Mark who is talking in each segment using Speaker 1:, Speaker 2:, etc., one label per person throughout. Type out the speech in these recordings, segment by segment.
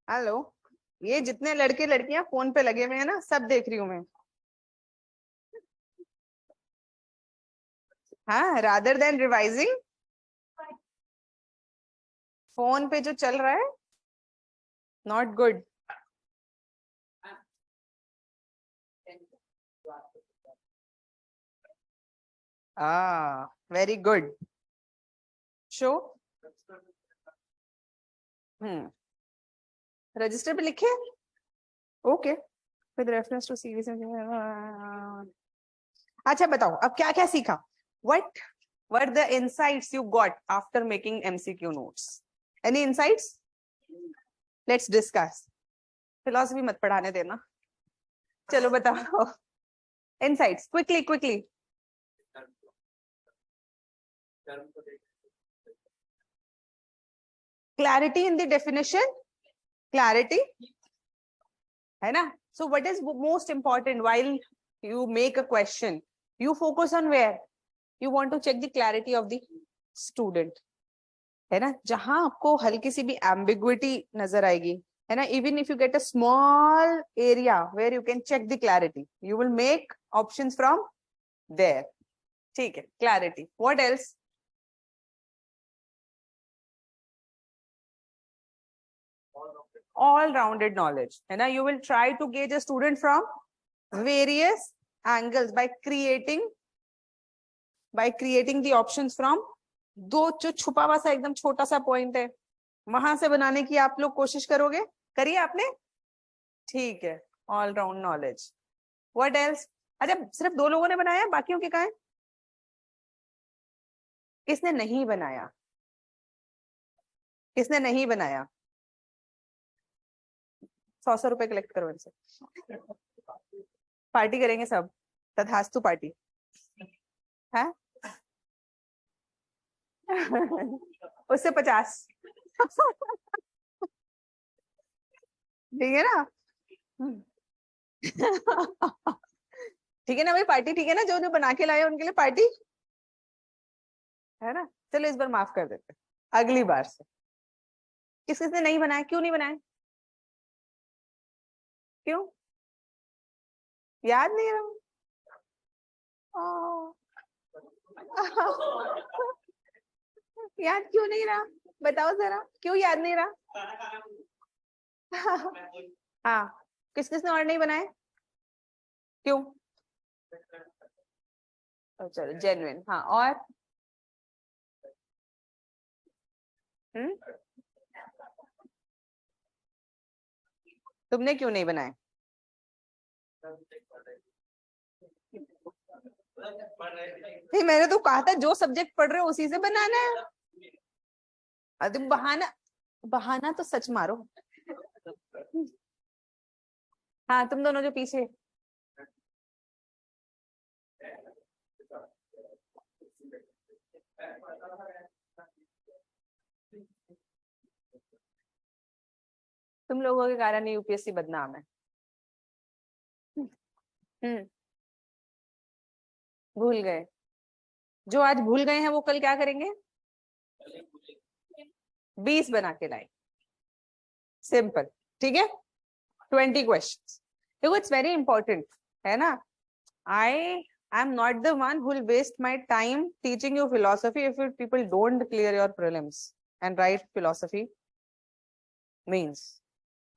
Speaker 1: Hello, ये जितने लड़के लड़कियां फोन पे लगे हुए हैं ना, सब देख रही हूँ मैं। हाँ, रादर देन रिवाइजिंग फोन पे जो चल रहा है, not good. Very good. Show. Register पे लिखे। Okay, with reference to series. अच्छा बताओ, अब क्या क्या सीखा? What were the insights you got after making MCQ notes? Any insights? Let's discuss. Philosophy मत पढ़ाने देना। चलो बताओ, insights quickly quickly. Clarity in the definition, clarity, है ना? So what is most important while you make a question? You focus on where you want to check the clarity of the student, है ना? जहां आपको हल्की सी भी ambiguity नजर आएगी, है ना, even if you get a small area where you can check the clarity, you will make options from there. ठीक है, clarity. What else? All rounded knowledge, है ना? You will try to gauge a student from various angles by creating the options from दो जो छुपा हुआ सा एकदम छोटा सा पॉइंट है, वहां से बनाने की आप लोग कोशिश करोगे। करिए आपने। ठीक है, all round knowledge. What else? अच्छा, सिर्फ दो लोगों ने बनाया, बाकियों के कहा है? किसने नहीं बनाया? किसने नहीं बनाया? 100 रुपए कलेक्ट करो इनसे। पार्टी करेंगे सब, तथास्तु पार्टी है। उससे 50। ठीक है ना? ठीक है ना भाई, पार्टी ठीक है ना? जो जो बना के लाए उनके लिए पार्टी, है ना? चलो इस बार माफ कर देते, अगली बार से। किस किसने नहीं बनाया? क्यों नहीं बनाया? क्यों? याद नहीं रहा? याद क्यों नहीं रहा? बताओ जरा, क्यों याद नहीं रहा? हाँ, किस किसने और नहीं बनाए? क्यों? चलो जेन्युइन। हाँ, और तुमने क्यों नहीं बनाए? नहीं, मैंने तो कहा था जो सब्जेक्ट पढ़ रहे हो उसी से बनाना है। अरे बहाना, बहाना तो सच मारो। हाँ, तुम दोनों जो पीछे। तुम लोगों के कारण यूपीएससी बदनाम है। भूल गए। जो आज भूल गए हैं वो कल क्या करेंगे? 20 बना के लाए। सिंपल। ठीक है, 20 क्वेश्चंस। देखो, इट्स वेरी इंपॉर्टेंट, है ना? आई am not the one who will waste my time teaching you philosophy if you people don't clear your prelims and write philosophy means,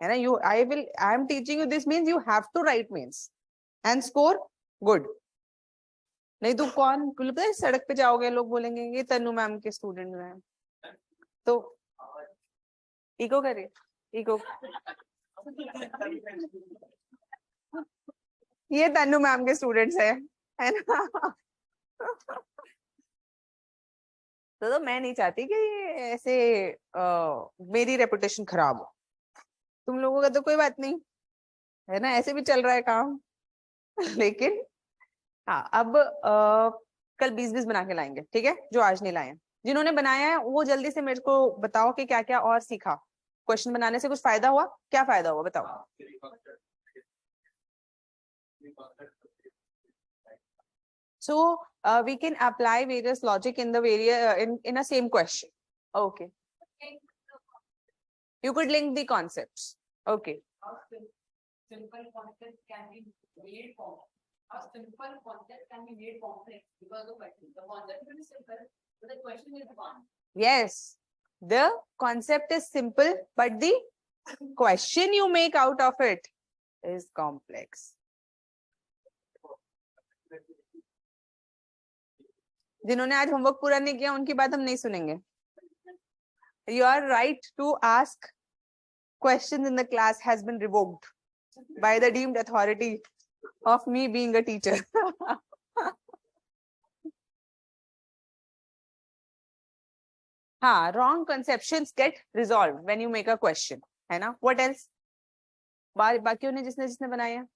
Speaker 1: है ना? I am teaching you this means you have to write means and score good. नहीं तो कौन बोलता है? सड़क पे जाओगे लोग बोलेंगे ये तन्नू मैम के स्टूडेंट हैं, तो इको करिए, इको। ये तन्नू मैम के स्टूडेंट्स है ना? तो मैं नहीं चाहती कि ऐसे मेरी रेपुटेशन खराब हो। तुम लोगों का तो कोई बात नहीं, है ना? ऐसे भी चल रहा है काम। लेकिन हाँ, अब कल 20-20 बना के लाएंगे, ठीक है? जो आज नहीं लाए, जिन्होंने बनाया है वो जल्दी से मेरे को बताओ कि क्या क्या और सीखा। क्वेश्चन बनाने से कुछ फायदा हुआ? क्या फायदा हुआ बताओ? So we can apply various logic in the in a same question. Okay. You could link the concepts. Okay.
Speaker 2: Simple concept can be made complex. A simple concept can be made complex because of question. The concept is simple, but the question is one.
Speaker 1: Yes, the concept is simple, but the question you make out of it is complex. जिन्होंने आज homework पूरा नहीं किया उनकी बात हम नहीं सुनेंगे. Your right to ask questions in the class has been revoked by the deemed authority of me being a teacher. हाँ, wrong conceptions get resolved when you make a question, है ना? What else? बाकियों ने जिसने जिसने बनाया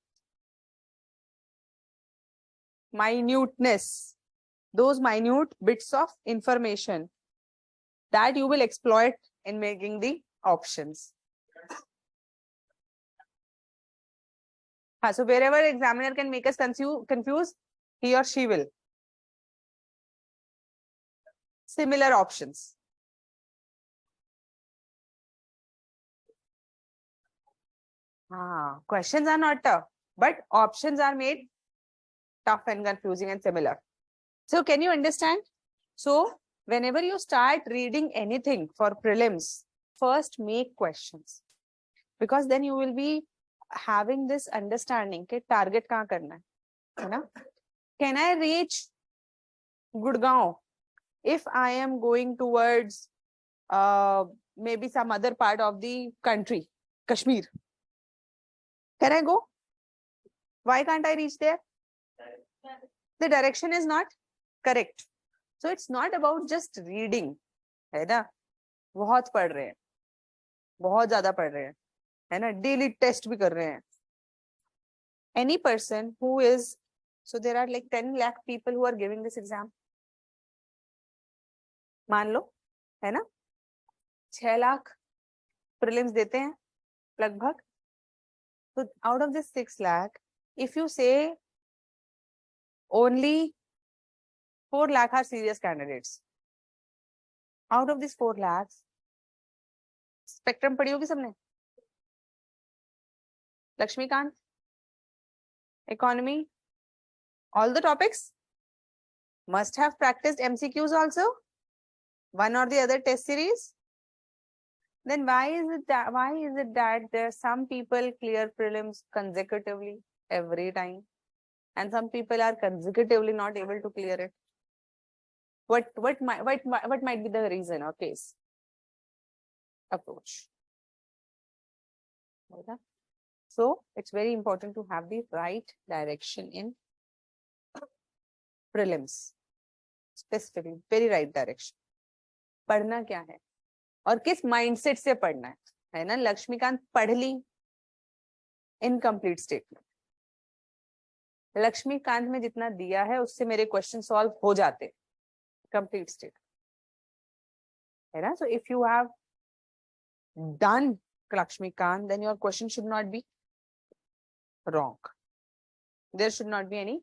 Speaker 1: minuteness, those minute bits of information that you will exploit in making the options. So wherever examiner can make us confused, he or she will. Similar options. Questions are not tough, but options are made tough and confusing and similar. So can you understand? So whenever you start reading anything for prelims, first make questions, because then you will be having this understanding कि target कहाँ करना है ना? Can I reach Gurgaon if I am going towards maybe some other part of the country, Kashmir? Can I go? Why can't I reach there? The direction is not correct. So it's not about just reading, है ना? बहुत पढ़ रहे हैं, बहुत ज़्यादा पढ़ रहे हैं, है ना? Daily test भी कर रहे हैं. Any person who is, so there are like 10 lakh people who are giving this exam. मान लो, है ना? 6 लाख prelims देते हैं, लगभग. So out of this 6 lakh, if you say only 4 lakh are serious candidates, out of these 4 lakhs, spectrum पढ़ी होगी सबने? Lakshmikant, economy, all the topics must have practiced MCQs also, one or the other test series. Then why is it that there some people clear prelims consecutively every time, and some people are consecutively not able to clear it? What might be the reason or case? Approach. Okay. So it's very important to have the right direction in prelims, specifically very right direction. पढ़ना क्या है और किस mindset से पढ़ना है ना? लक्ष्मीकांत पढ़ ली इनकम्प्लीट स्टेटमेंट. लक्ष्मीकांत में जितना दिया है उससे मेरे क्वेश्चन सॉल्व हो जाते, कंप्लीट स्टेट, है ना? So if you have done Lakshmikant, then your question should not be wrong. There should not be any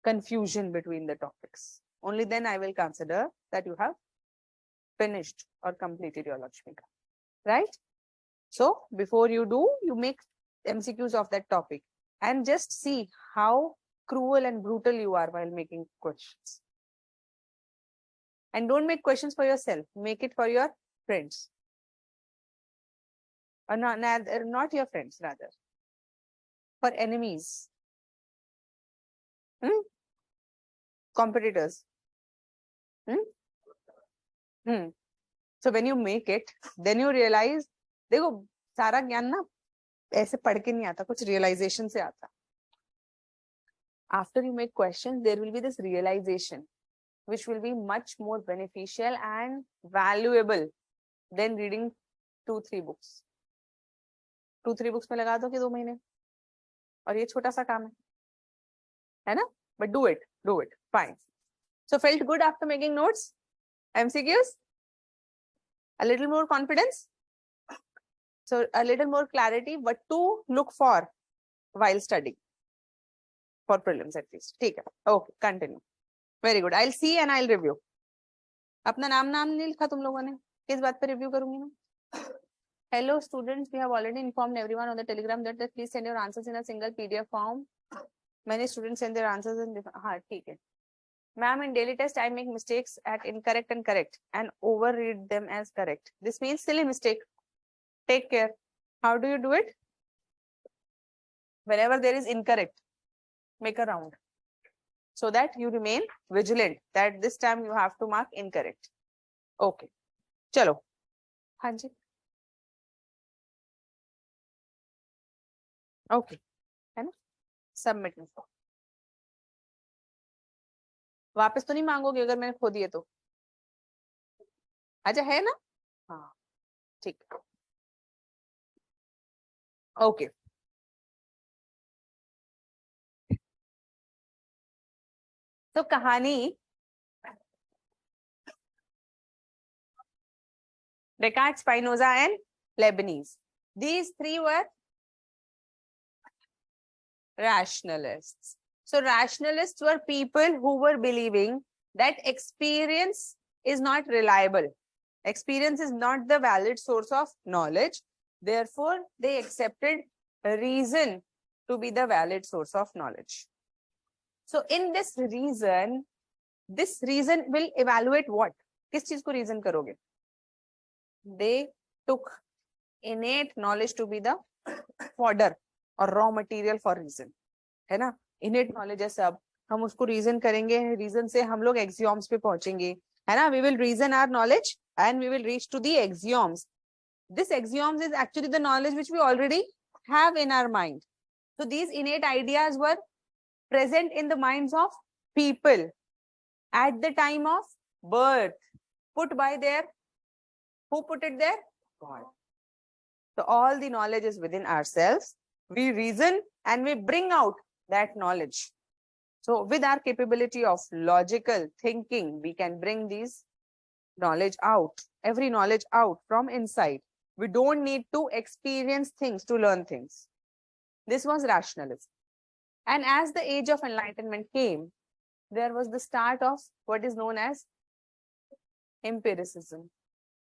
Speaker 1: confusion between the topics. Only then I will consider that you have finished or completed your Lakshmikant, right? So before you do, you make MCQs of that topic and just see how cruel and brutal you are while making questions. And don't make questions for yourself, make it for your friends. Or not your friends, rather. For enemies. Competitors. So when you make it, then you realize, देखो सारा ज्ञान ना ऐसे पढ़ के नहीं आता, कुछ realization से आता. After you make questions, there will be this realization, which will be much more beneficial and valuable than reading 2-3 books. 2-3 books में लगा दो कि 2 महीने, और ये छोटा सा काम है ना? But do it, fine. So felt good after making notes, MCQs? A little more confidence? So a little more clarity, what to look for while studying for prelims at least. ठीक है, okay, continue. Very good. I'll see and I'll review. अपना नाम नहीं लिखा तुम लोगों ने, किस बात पे रिव्यू करूंगी मैं? Hello students, we have already informed everyone on the Telegram that please send your answers in a single PDF form. Many students send their answers in different. हाँ ठीक है. Ma'am, in daily test I make mistakes at incorrect and correct and overread them as correct. This means silly mistake. Take care. How do you do it? Whenever there is incorrect, make a round so that you remain vigilant that this time you have to mark incorrect. Okay. चलो. हाँ जी. Okay. है ना? Submit. वापस तो नहीं मांगोगे अगर मैंने खो दिए तो? अच्छा है ना? हाँ ठीक. ओके. तो कहानी Descartes, Spinoza, and Leibniz. These three were rationalists. So rationalists were people who were believing that experience is not reliable. Experience is not the valid source of knowledge. Therefore, they accepted reason to be the valid source of knowledge. So in this reason will evaluate what? किस चीज को reason करोगे? They took innate knowledge to be the fodder or raw material for reason. है ना? Innate knowledge है सब. हम उसको reason करेंगे. Reason से हम लोग axioms पे पहुंचेंगे. है ना? We will reason our knowledge and we will reach to the axioms. This axioms is actually the knowledge which we already have in our mind. So these innate ideas were present in the minds of people at the time of birth, put by their, who put it there? God. So all the knowledge is within ourselves. We reason and we bring out that knowledge. So with our capability of logical thinking, we can bring these knowledge out, every knowledge out from inside. We don't need to experience things to learn things. This was rationalism. And as the age of enlightenment came, there was the start of what is known as empiricism.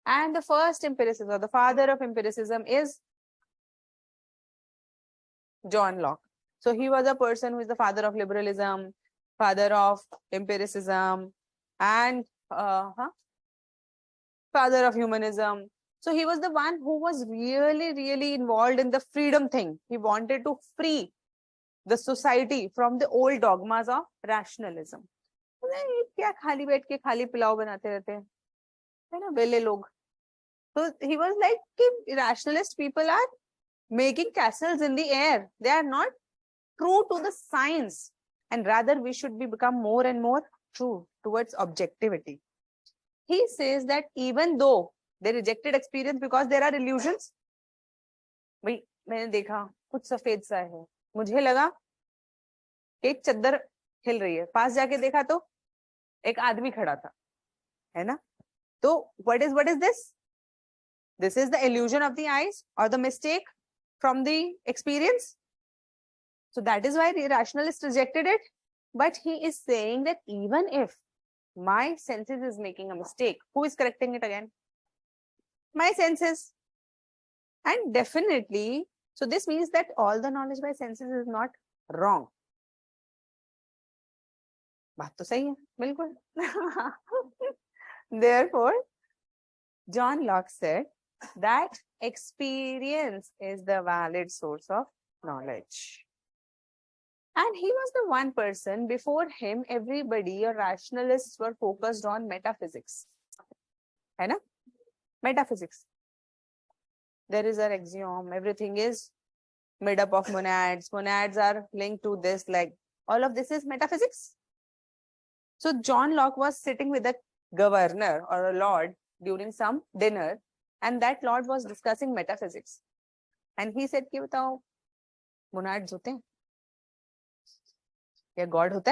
Speaker 1: And the first empiricism, or the father of empiricism, is John Locke. So he was a person who is the father of liberalism, father of empiricism, and father of humanism. So he was the one who was really involved in the freedom thing. He wanted to free the society from the old dogmas of rationalism. क्या खाली बैठ के खाली पुलाव बनाते रहते हैं, है ना, बेले लोग. So he was like, rationalist people are making castles in the air. They are not true to the science, and rather we should become more and more true towards objectivity. He says that even though they rejected experience because there are illusions. भाई मैंने देखा कुछ सफेद सा है, मुझे लगा कि एक चद्दर हिल रही है, पास जाके देखा तो एक आदमी खड़ा था, है ना. तो what is this? This is the illusion of the eyes or the mistake from the experience. So that is why the rationalist rejected it. But he is saying that even if my senses is making a mistake, who is correcting it again? My senses. And definitely, so this means that all the knowledge by senses is not wrong. बात तो सही है, बिल्कुल. Therefore, John Locke said that experience is the valid source of knowledge. And he was the one person. Before him, everybody or rationalists were focused on metaphysics. है ना? Metaphysics. There is an axiom. Everything is made up of monads. Monads are linked to this. Like all of this is metaphysics. So John Locke was sitting with a governor or a lord during some dinner, and that lord was discussing metaphysics. And he said, "कि बताओ, monads होते हैं? या God होता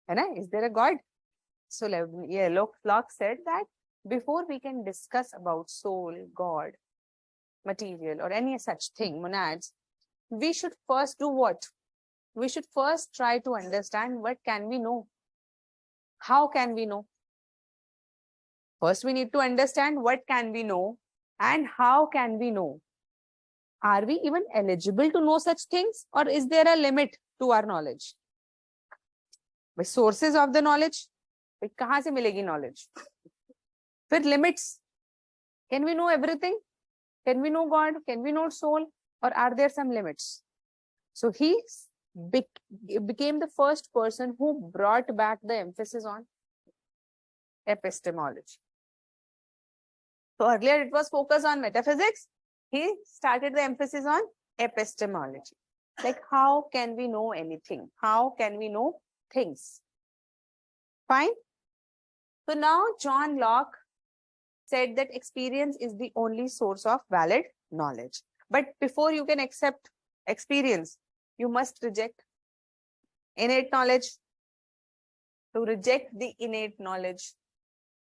Speaker 1: है ना? Is there a God?" So yeah, Locke said that before we can discuss about soul, God, material, or any such thing, monads, we should first do what? We should first try to understand what can we know. How can we know? First, we need to understand what can we know, And how can we know? Are we even eligible to know such things, or is there a limit to our knowledge? The sources of the knowledge, कहाँ से मिलेगी knowledge? फिर limits. Can we know everything? Can we know God? Can we know soul? Or are there some limits? So he became the first person who brought back the emphasis on epistemology. So earlier it was focused on metaphysics. He started the emphasis on epistemology. Like, how can we know anything? How can we know things? Fine. So now John Locke said that experience is the only source of valid knowledge. But before you can accept experience, you must reject innate knowledge. To reject the innate knowledge,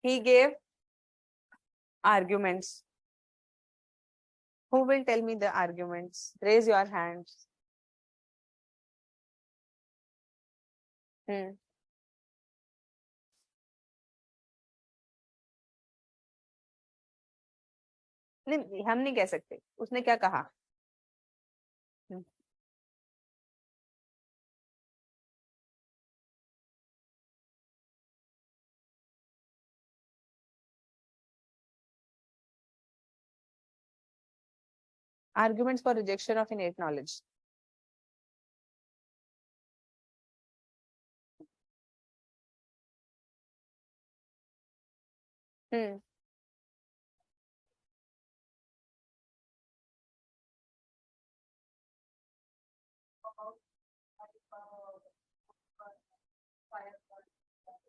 Speaker 1: he gave arguments. Who will tell me the arguments? Raise your hands. नहीं, हम नहीं कह सकते उसने क्या कहा. Arguments for rejection of innate knowledge.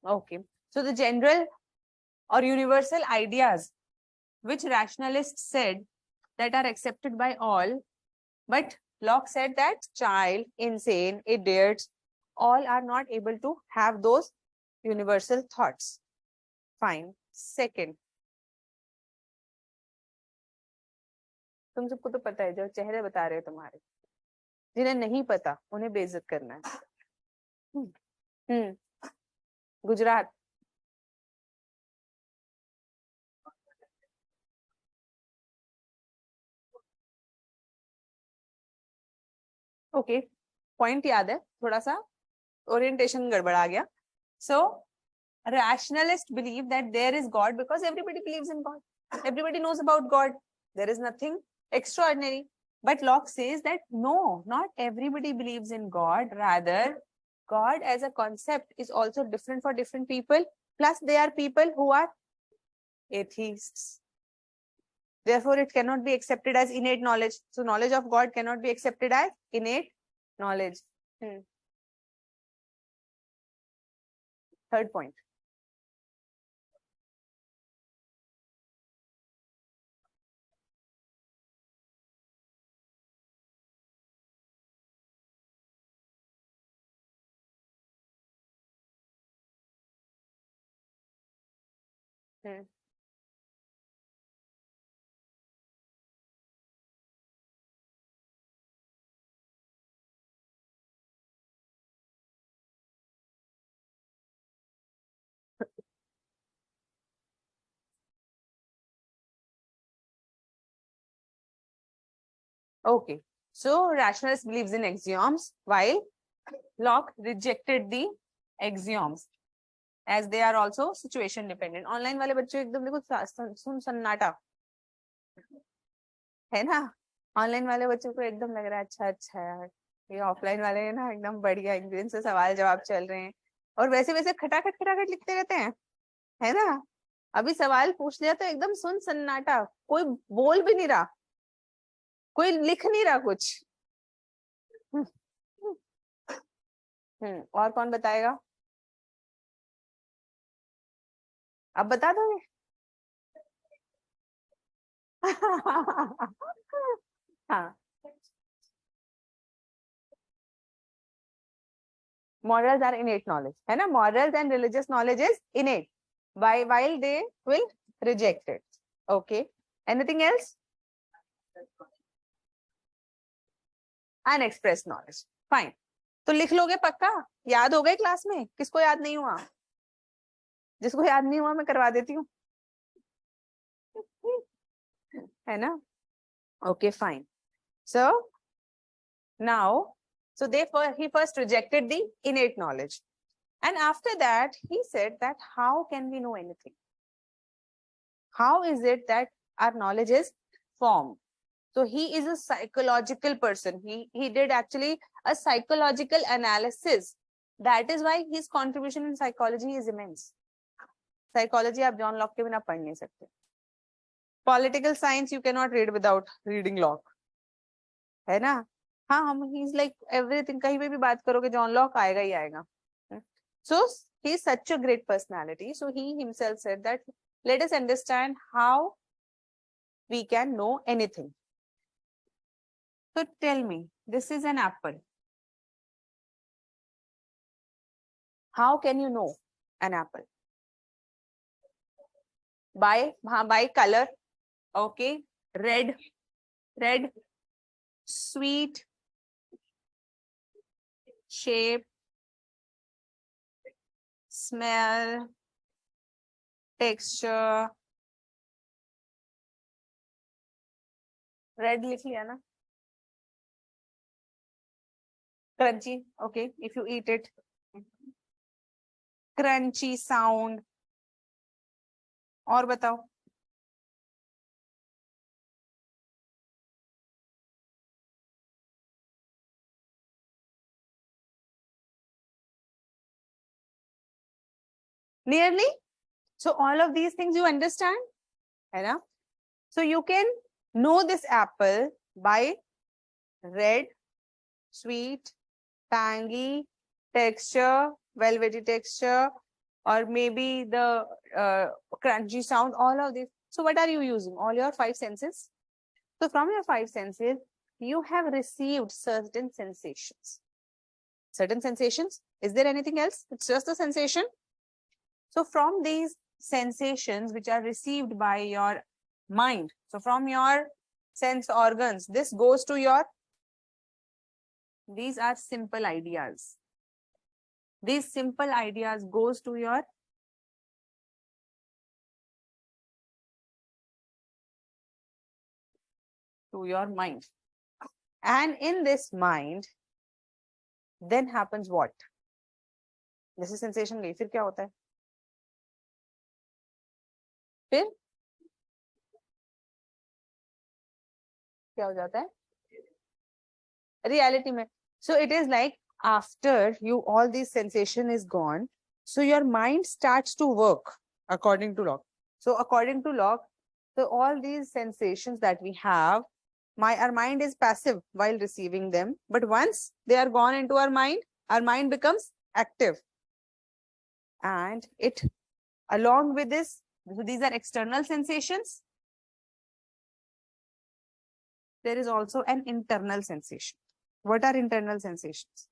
Speaker 1: Okay. So the general or universal ideas which rationalists said that are accepted by all, but Locke said that child, insane, idiots, all are not able to have those universal thoughts. Fine. Second, तुम सबको तो पता है, जो चेहरे बता रहे हो तुम्हारे, जिन्हें नहीं पता उन्हें बेइज्जत करना है. गुजरात. ओके, पॉइंट याद है, थोड़ा सा ओरिएंटेशन गड़बड़ा गया. सो rationalists believe that there is God because everybody believes in God. Everybody knows about God. There is nothing extraordinary. But Locke says that no, not everybody believes in God. Rather, God as a concept is also different for different people. Plus, there are people who are atheists. Therefore, it cannot be accepted as innate knowledge. So, knowledge of God cannot be accepted as innate knowledge. Third point. Okay, so rationalist believes in axioms while Locke rejected the axioms as they are also situation dependent. Online वाले बच्चे एकदम देखो सुन सन्नाटा है ना. Online वाले बच्चों को एकदम लग रहा है अच्छा अच्छा यार, ये ऑफलाइन वाले है ना एकदम बढ़िया इंग्लिश से सवाल जवाब चल रहे हैं और वैसे वैसे खटाखट लिखते रहते हैं, है ना. अभी सवाल पूछ लिया तो एकदम सुन सन्नाटा, कोई बोल भी नहीं रहा, कोई लिख नहीं रहा कुछ. और कौन बताएगा? अब बता दोगे? हाँ, morals are innate knowledge, है ना. Morals and religious knowledge is innate, while they will reject it. Okay, anything else? Unexpressed knowledge. Fine. तो लिख लोगे पक्का? याद हो गए क्लास में? किसको याद नहीं हुआ? जिसको याद नहीं हुआ मैं करवा देती हूँ. है ना? Okay, fine. So now, so he first rejected the innate knowledge. And after that, he said that how can we know anything? How is it that our knowledge is formed? So he is a psychological person. He did actually a psychological analysis. That is why his contribution in psychology is immense. Psychology आप John Locke के बिना पढ़ नहीं सकते. Political science you cannot read without reading Locke. है ना? हाँ हम he's like everything. कहीं पे भी बात करोगे John Locke आएगा ही आएगा. So he is such a great personality. So he himself said that let us understand how we can know anything. So tell me, this is an apple. How can you know an apple? By color. Okay. Red, sweet, shape, smell, texture. Red लिख लिया ना? Crunchy. Okay. If you eat it. Crunchy sound. और बताओ. Nearly. So all of these things you understand, है ना? So you can know this apple by red, sweet, tangy, texture, velvety texture, or maybe the crunchy sound, all of this. So what are you using? All your five senses. So from your five senses, you have received certain sensations. Certain sensations. Is there anything else? It's just a sensation. So from these sensations which are received by your mind, so from your sense organs, this goes to your, these are simple ideas. These simple ideas goes to your mind. And in this mind, then happens what? This is sensation गई, फिर क्या होता है? फिर क्या हो जाता है? Reality में. So it is like after you all this sensation is gone, so your mind starts to work according to Locke. So according to Locke, so all these sensations that we have, our mind is passive while receiving them, but once they are gone into our mind becomes active. And it, along with this, these are external sensations. There is also an internal sensation. What are internal sensations?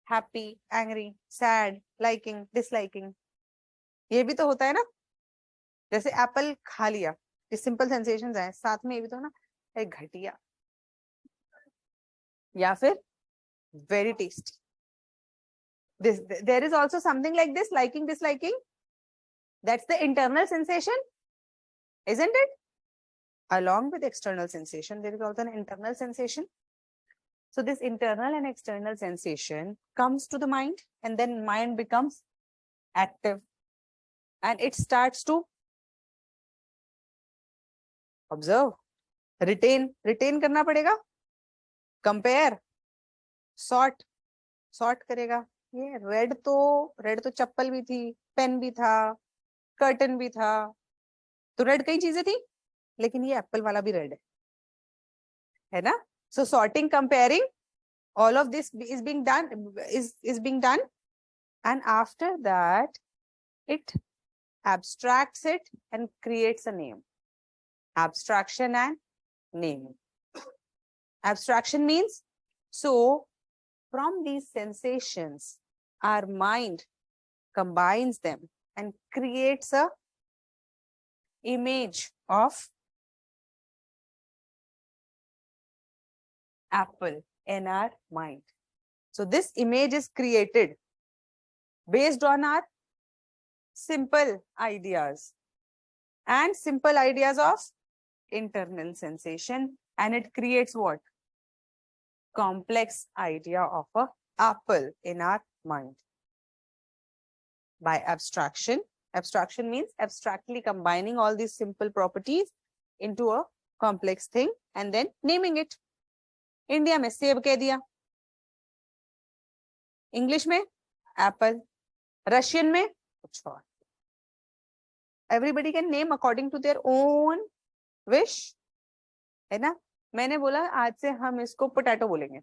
Speaker 1: Happy, angry, sad, liking, disliking. ये भी तो होता है ना? जैसे Apple खा लिया, ये सिंपल सेंसेशंस हैं, साथ में ये भी तो ना एक घटिया या फिर very tasty. This, there is also something like this, liking, disliking. That's the internal sensation, isn't it? Along with external sensation, there is also an internal sensation. So this internal and external sensation comes to the mind, and then mind becomes active, and it starts to observe, retain करना पड़ेगा, compare, sort करेगा. ये red तो चप्पल भी थी, pen भी था, curtain भी था, तो रेड कई चीजें थी, लेकिन ये एप्पल वाला भी रेड है ना? So sorting, comparing, all of this is being done, and after that it abstracts it and creates a name. Abstraction and naming. Abstraction means, so from these sensations, our mind combines them and creates a image of apple in our mind. So this image is created based on our simple ideas. and simple ideas of internal sensation, and it creates what? Complex idea of a apple in our mind. By abstraction. Abstraction means abstractly combining all these simple properties into a complex thing and then naming it. India में सेब कह दिया, English में Apple, Russian में कुछ और. Everybody can name according to their own wish, है ना. मैंने बोला आज से हम इसको पोटैटो बोलेंगे,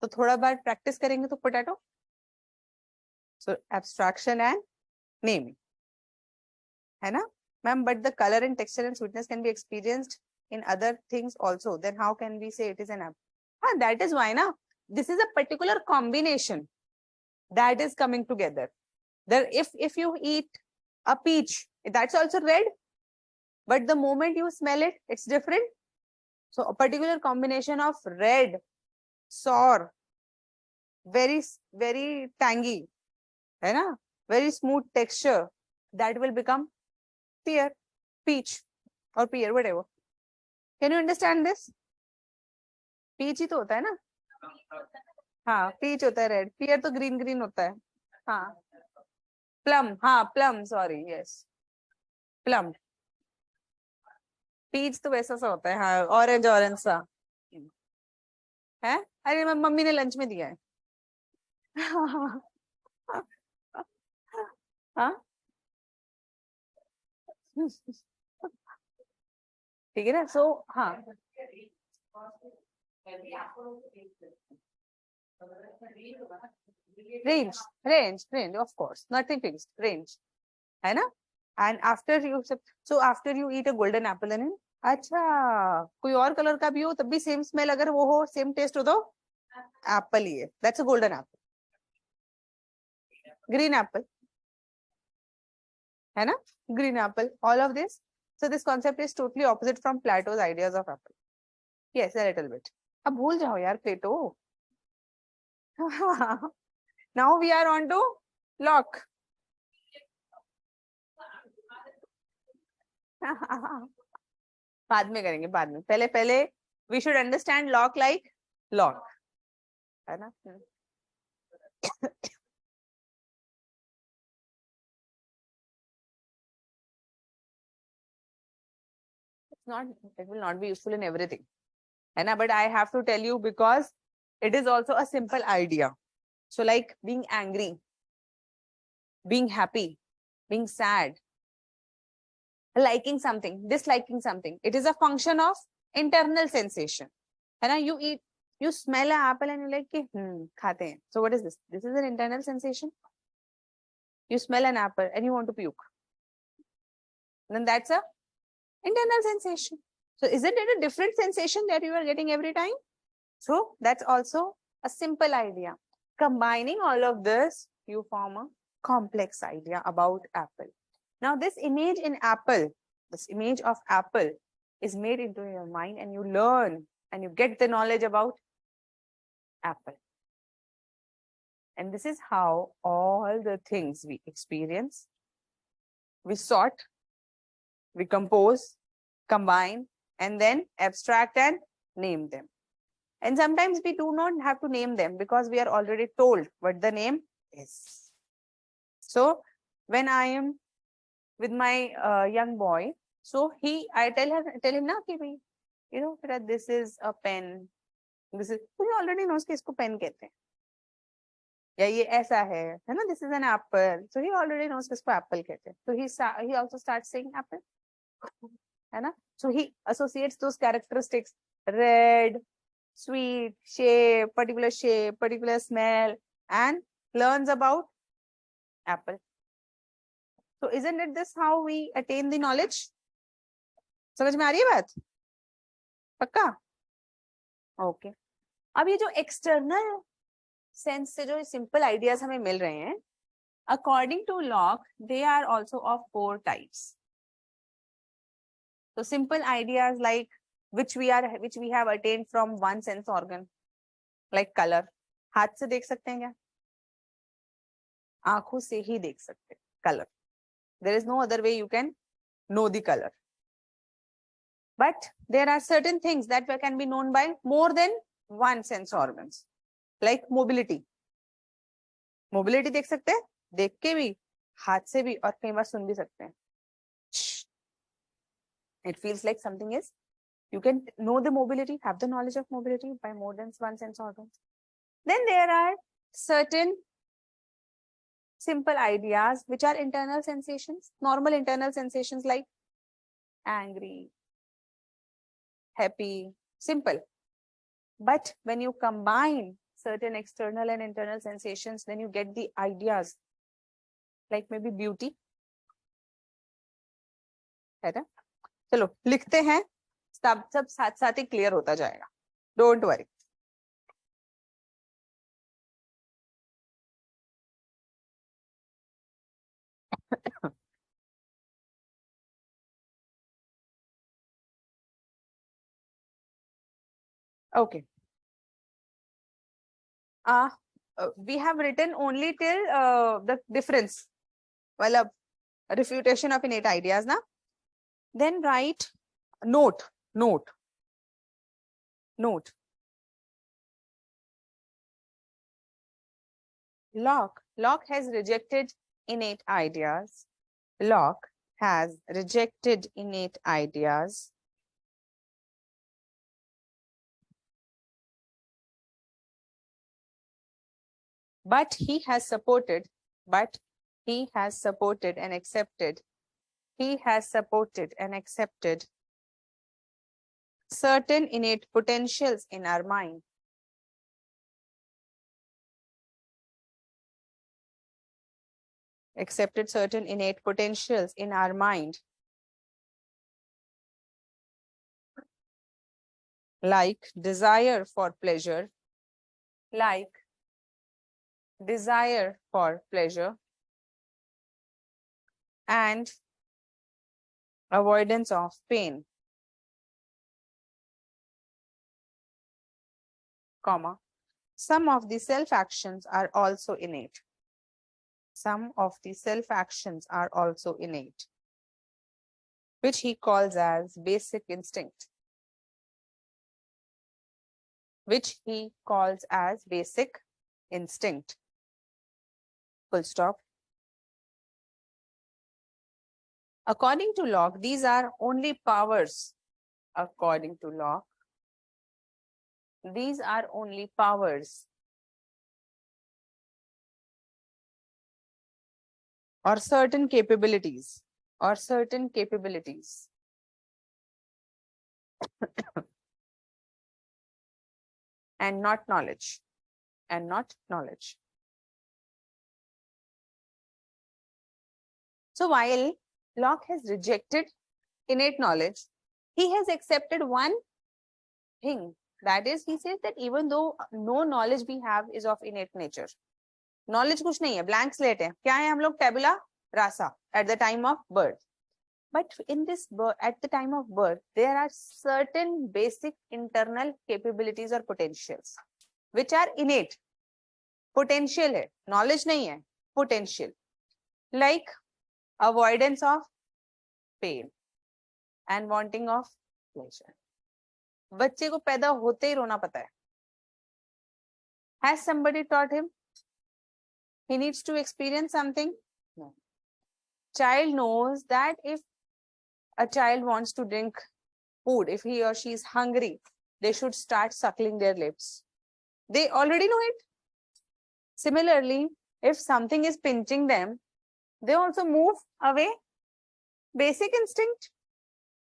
Speaker 1: तो थोड़ा बार प्रैक्टिस करेंगे तो potato. So abstraction and naming, है ना ma'am. But the colour and texture and sweetness can be experienced in other things also, then how can we say it is an apple? That is why na, this is a particular combination that is coming together. There, if you eat a peach, that's also red, but the moment you smell it, it's different. So a particular combination of red, sour, very tangy, है ना, very smooth texture, that will become pear, peach or pear, whatever. Can you understand this? Pitch ही तो होता है ना. हाँ peach होता है रेड, पियर तो ग्रीन ग्रीन होता है. हाँ प्लम, हाँ plum, sorry yes plum. Peach तो वैसा सा होता है, हाँ ऑरेंज ऑरेंज सा है. अरे मम्मी ने लंच में दिया है. हाँ ठीक है ना. सो हाँ range of course, nothing fixed, range, है ना. and after you eat a golden apple and अच्छा कोई और कलर का भी हो तब भी सेम स्मेल अगर वो हो, सेम टेस्ट हो तो एप्पल ही है. That's a golden Apple. Green Apple, है ना, green Apple, all of this. So this concept is totally opposite from Plato's ideas of apple. Yes, a little bit. अब भूल जाओ यार Plato. Now we are on to Locke. बाद में करेंगे, बाद में. पहले we should understand Locke like Locke, है ना. It will not be useful in everything, है ना. But I have to tell you because it is also a simple idea. So like being angry, being happy, being sad, liking something, disliking something, it is a function of internal sensation, है ना. You smell an apple and you're like खाते हैं. So what is this? This is an internal sensation. You smell an apple and you want to puke, then that's a internal sensation. So isn't it a different sensation that you are getting every time? So that's also a simple idea. Combining all of this, you form a complex idea about apple. Now this image in apple, this image of apple is made into your mind, and you learn and you get the knowledge about apple. And this is how all the things we experience, we sort, we compose, combine, and then abstract and name them. And sometimes we do not have to name them because we are already told what the name is. So when I am with my young boy, so I tell him na कि भाई, you know, this is a pen. This is, he already knows कि इसको pen कहते हैं. या ये ऐसा है ना. This is an apple. So he already knows कि इसको apple कहते हैं. So he also starts saying apple, है ना. So he associates those characteristics: red, sweet, shape, particular smell, and learns about apple. So isn't it this how we attain the knowledge? समझ में आ रही है बात? पक्का? Okay. अब ये जो external sense से जो simple ideas हमें मिल रहे हैं, according to Locke, they are also of 4 types. So simple ideas like which we have attained from one sense organ, like color. हाथ से देख सकते हैं क्या? आंखों से ही देख सकते हैं color. There is no other way you can know the color. But there are certain things that can be known by more than one sense organs, like mobility. Mobility देख सकते हैं, देख के भी, हाथ से भी, और कई बार सुन भी सकते हैं. It feels like something is, you can know the mobility, have the knowledge of mobility by more than one sense organ. Then there are certain simple ideas which are internal sensations, normal internal sensations like angry, happy, simple. But when you combine certain external and internal sensations, then you get the ideas like maybe beauty. है ना? चलो लिखते हैं, सब साथ साथ ही clear होता जाएगा. Don't worry. Okay. We have written only till the difference. Well, refutation of innate ideas, na? Then write note. Locke has rejected innate ideas. Locke has rejected innate ideas. But he has supported and accepted. He has supported and accepted certain innate potentials in our mind. Accepted certain innate potentials in our mind. Like desire for pleasure. Like desire for pleasure. And avoidance of pain. Comma. Some of the self-actions are also innate. Some of the self-actions are also innate, which he calls as basic instinct. Which he calls as basic instinct. Full stop. According to Locke, these are only powers. According to Locke, these are only powers or certain capabilities and not knowledge. So while Locke has rejected innate knowledge, he has accepted one thing. That is, he says that even though no knowledge we have is of innate nature, knowledge कुछ नहीं है, blank slate है. क्या है हम लोग? Tabula rasa at the time of birth. But in this birth, at the time of birth, there are certain basic internal capabilities or potentials which are innate. Potential है, knowledge नहीं है, potential. Like avoidance of pain and wanting of pleasure. बच्चे को पैदा होते ही रोना पता है. Has somebody taught him? He needs to experience something? No. Child knows that if a child wants to drink food, if he or she is hungry, they should start suckling their lips. They already know it. Similarly, if something is pinching them, they also move away. Basic instinct.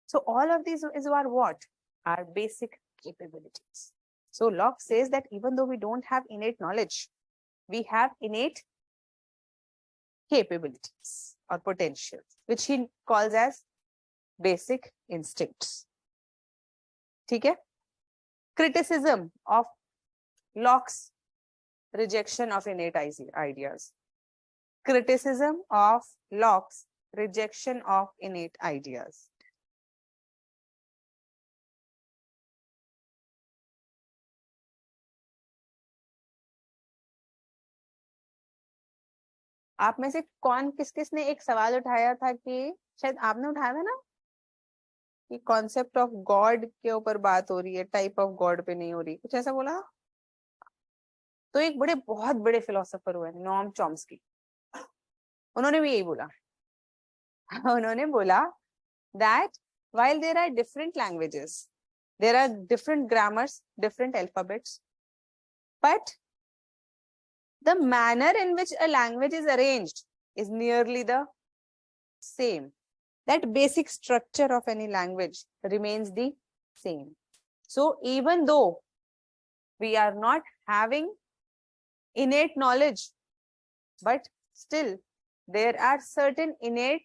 Speaker 1: So all of these are what? Are basic capabilities. So Locke says that even though we don't have innate knowledge, we have innate capabilities or potentials, which he calls as basic instincts. ठीक है? Criticism of Locke's rejection of innate ideas. Criticism of Locke's rejection of innate ideas. आप में से कौन किस किसने एक सवाल उठाया था कि शायद आपने उठाया था ना कि कॉन्सेप्ट ऑफ गॉड के ऊपर बात हो रही है, टाइप ऑफ गॉड पे नहीं हो रही, कुछ ऐसा बोला। तो एक बहुत बड़े फिलोसोफर हुए नोम चॉम्स्की, उन्होंने भी यही बोला। उन्होंने बोला that while there are different languages, there are different grammars, different alphabets, but the manner in which a language is arranged is nearly the same. That basic structure of any language remains the same. So even though we are not having innate knowledge, but still there are certain innate,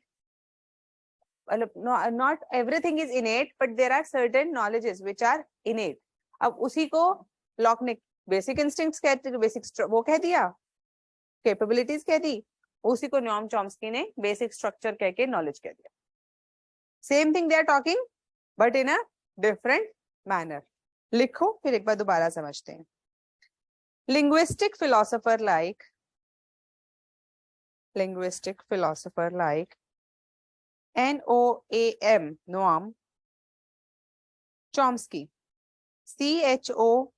Speaker 1: no, not everything is innate, but there are certain knowledges which are innate. अब उसी को lock ने basic instincts कहते, basic वो कह दिया, capabilities कह दी, उसी को नोम चॉम्स्की ने बेसिक स्ट्रक्चर कह के नॉलेज कह दिया। Same thing they are talking but in a different manner. लिखो फिर एक बार दोबारा समझते हैं। linguistic philosopher like NOAM, Noam Chomsky, CHOMASKY,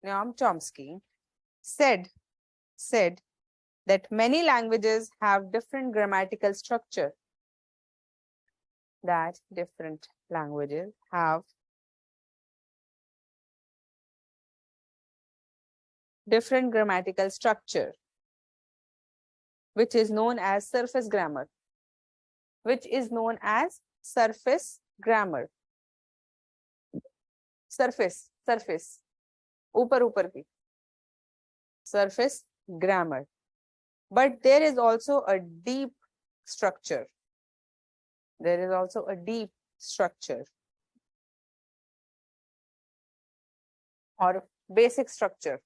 Speaker 1: Noam Chomsky said that many languages have different grammatical structure. That different languages have different grammatical structure, which is known as surface grammar. Which is known as surface grammar. Surface, ऊपर ऊपर की, surface grammar. But there is also a deep structure. There is also a deep structure or basic structure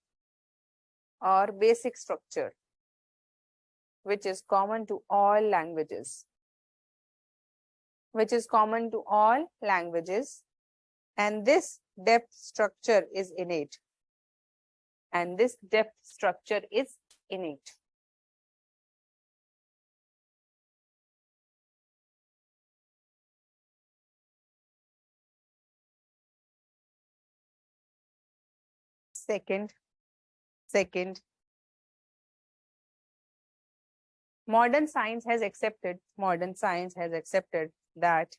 Speaker 1: which is common to all languages, and this depth structure is innate. Second, modern science has accepted that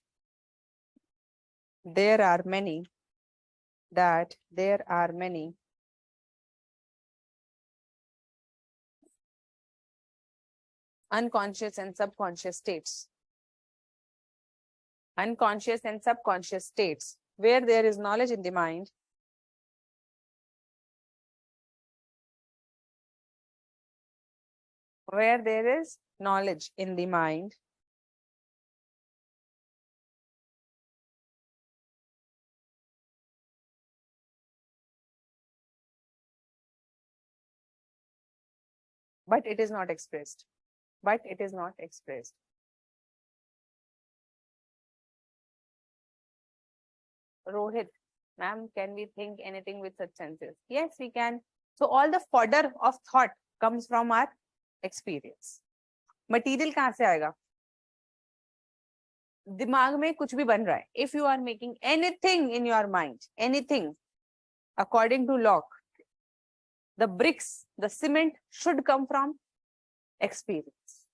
Speaker 1: there are many unconscious and subconscious states. Where there is knowledge in the mind, but it is not expressed. Rohit, ma'am, can we think anything with such senses? Yes, we can. So all the fodder of thought comes from our experience. Material कहाँ से आएगा? दिमाग में कुछ भी बन रहा है. If you are making anything in your mind, anything, according to Locke, the bricks, the cement should come from experience.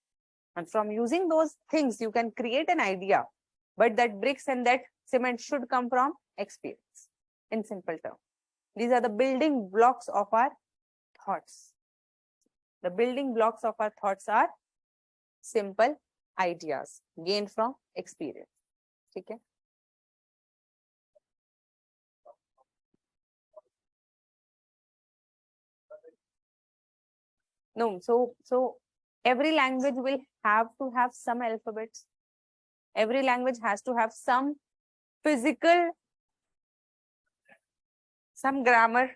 Speaker 1: And from using those things, you can create an idea. But that bricks and that cement should come from experience. In simple terms, these are the building blocks of our thoughts. The building blocks of our thoughts are simple ideas gained from experience. Okay? No, so every language will have to have some alphabets. Every language has to have some physical, some grammar,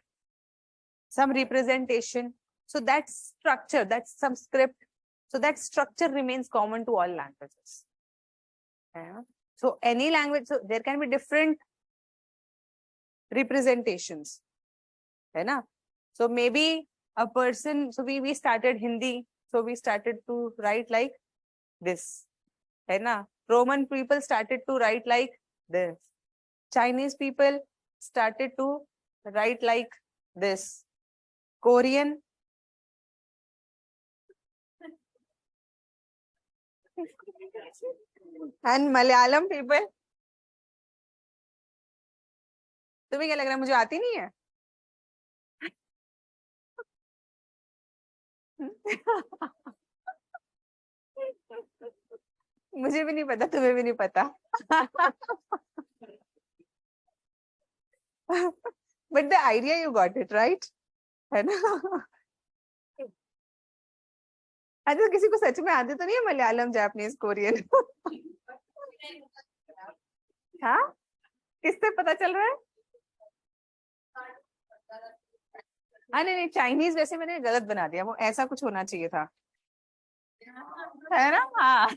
Speaker 1: some representation. So that structure, that's some script. So that structure remains common to all languages. Yeah. So any language, so there can be different representations. है ना? So maybe a person, so we started Hindi, so we started to write like this, है ना? Roman people started to write like this. Chinese people started to write like this. Korean and Malayalam people. तुम्हें क्या लग रहा है मुझे आती नहीं है? मुझे भी नहीं पता, तुम्हें भी नहीं पता. But the idea you got it, right? है ना? अच्छा, किसी को सच में आते तो नहीं है मलयालम, जापानीज, कोरियन? हाँ, किससे पता चल रहा है? हाँ नहीं, चाइनीज वैसे मैंने गलत बना दिया, वो ऐसा कुछ होना चाहिए था, है ना? हाँ.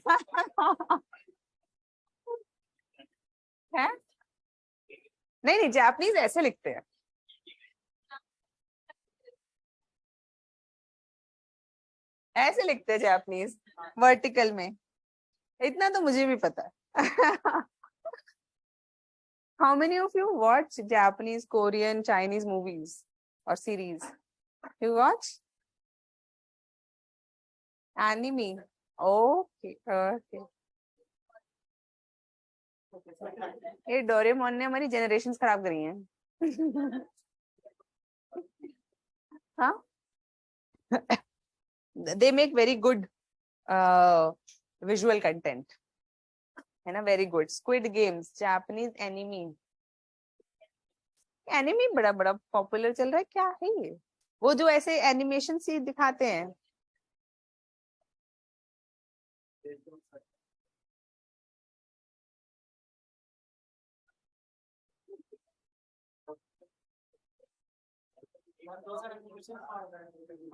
Speaker 1: है? नहीं, जापानीज ऐसे लिखते हैं. ऐसे लिखते हैं जापानीज, वर्टिकल में. इतना तो मुझे भी पता है. How many of you watch Japanese, Korean, Chinese movies or series? You watch? Anime. Okay, okay. ये डोरेमोन ने हमारी जनरेशंस खराब करी हैं. हाँ? They make very good visual content. है ना? Very good. Squid Games, Japanese anime. Enemy बड़ा बड़ा पॉपुलर चल रहा है, क्या है ये? वो जो ऐसे एनिमेशन सी दिखाते हैं.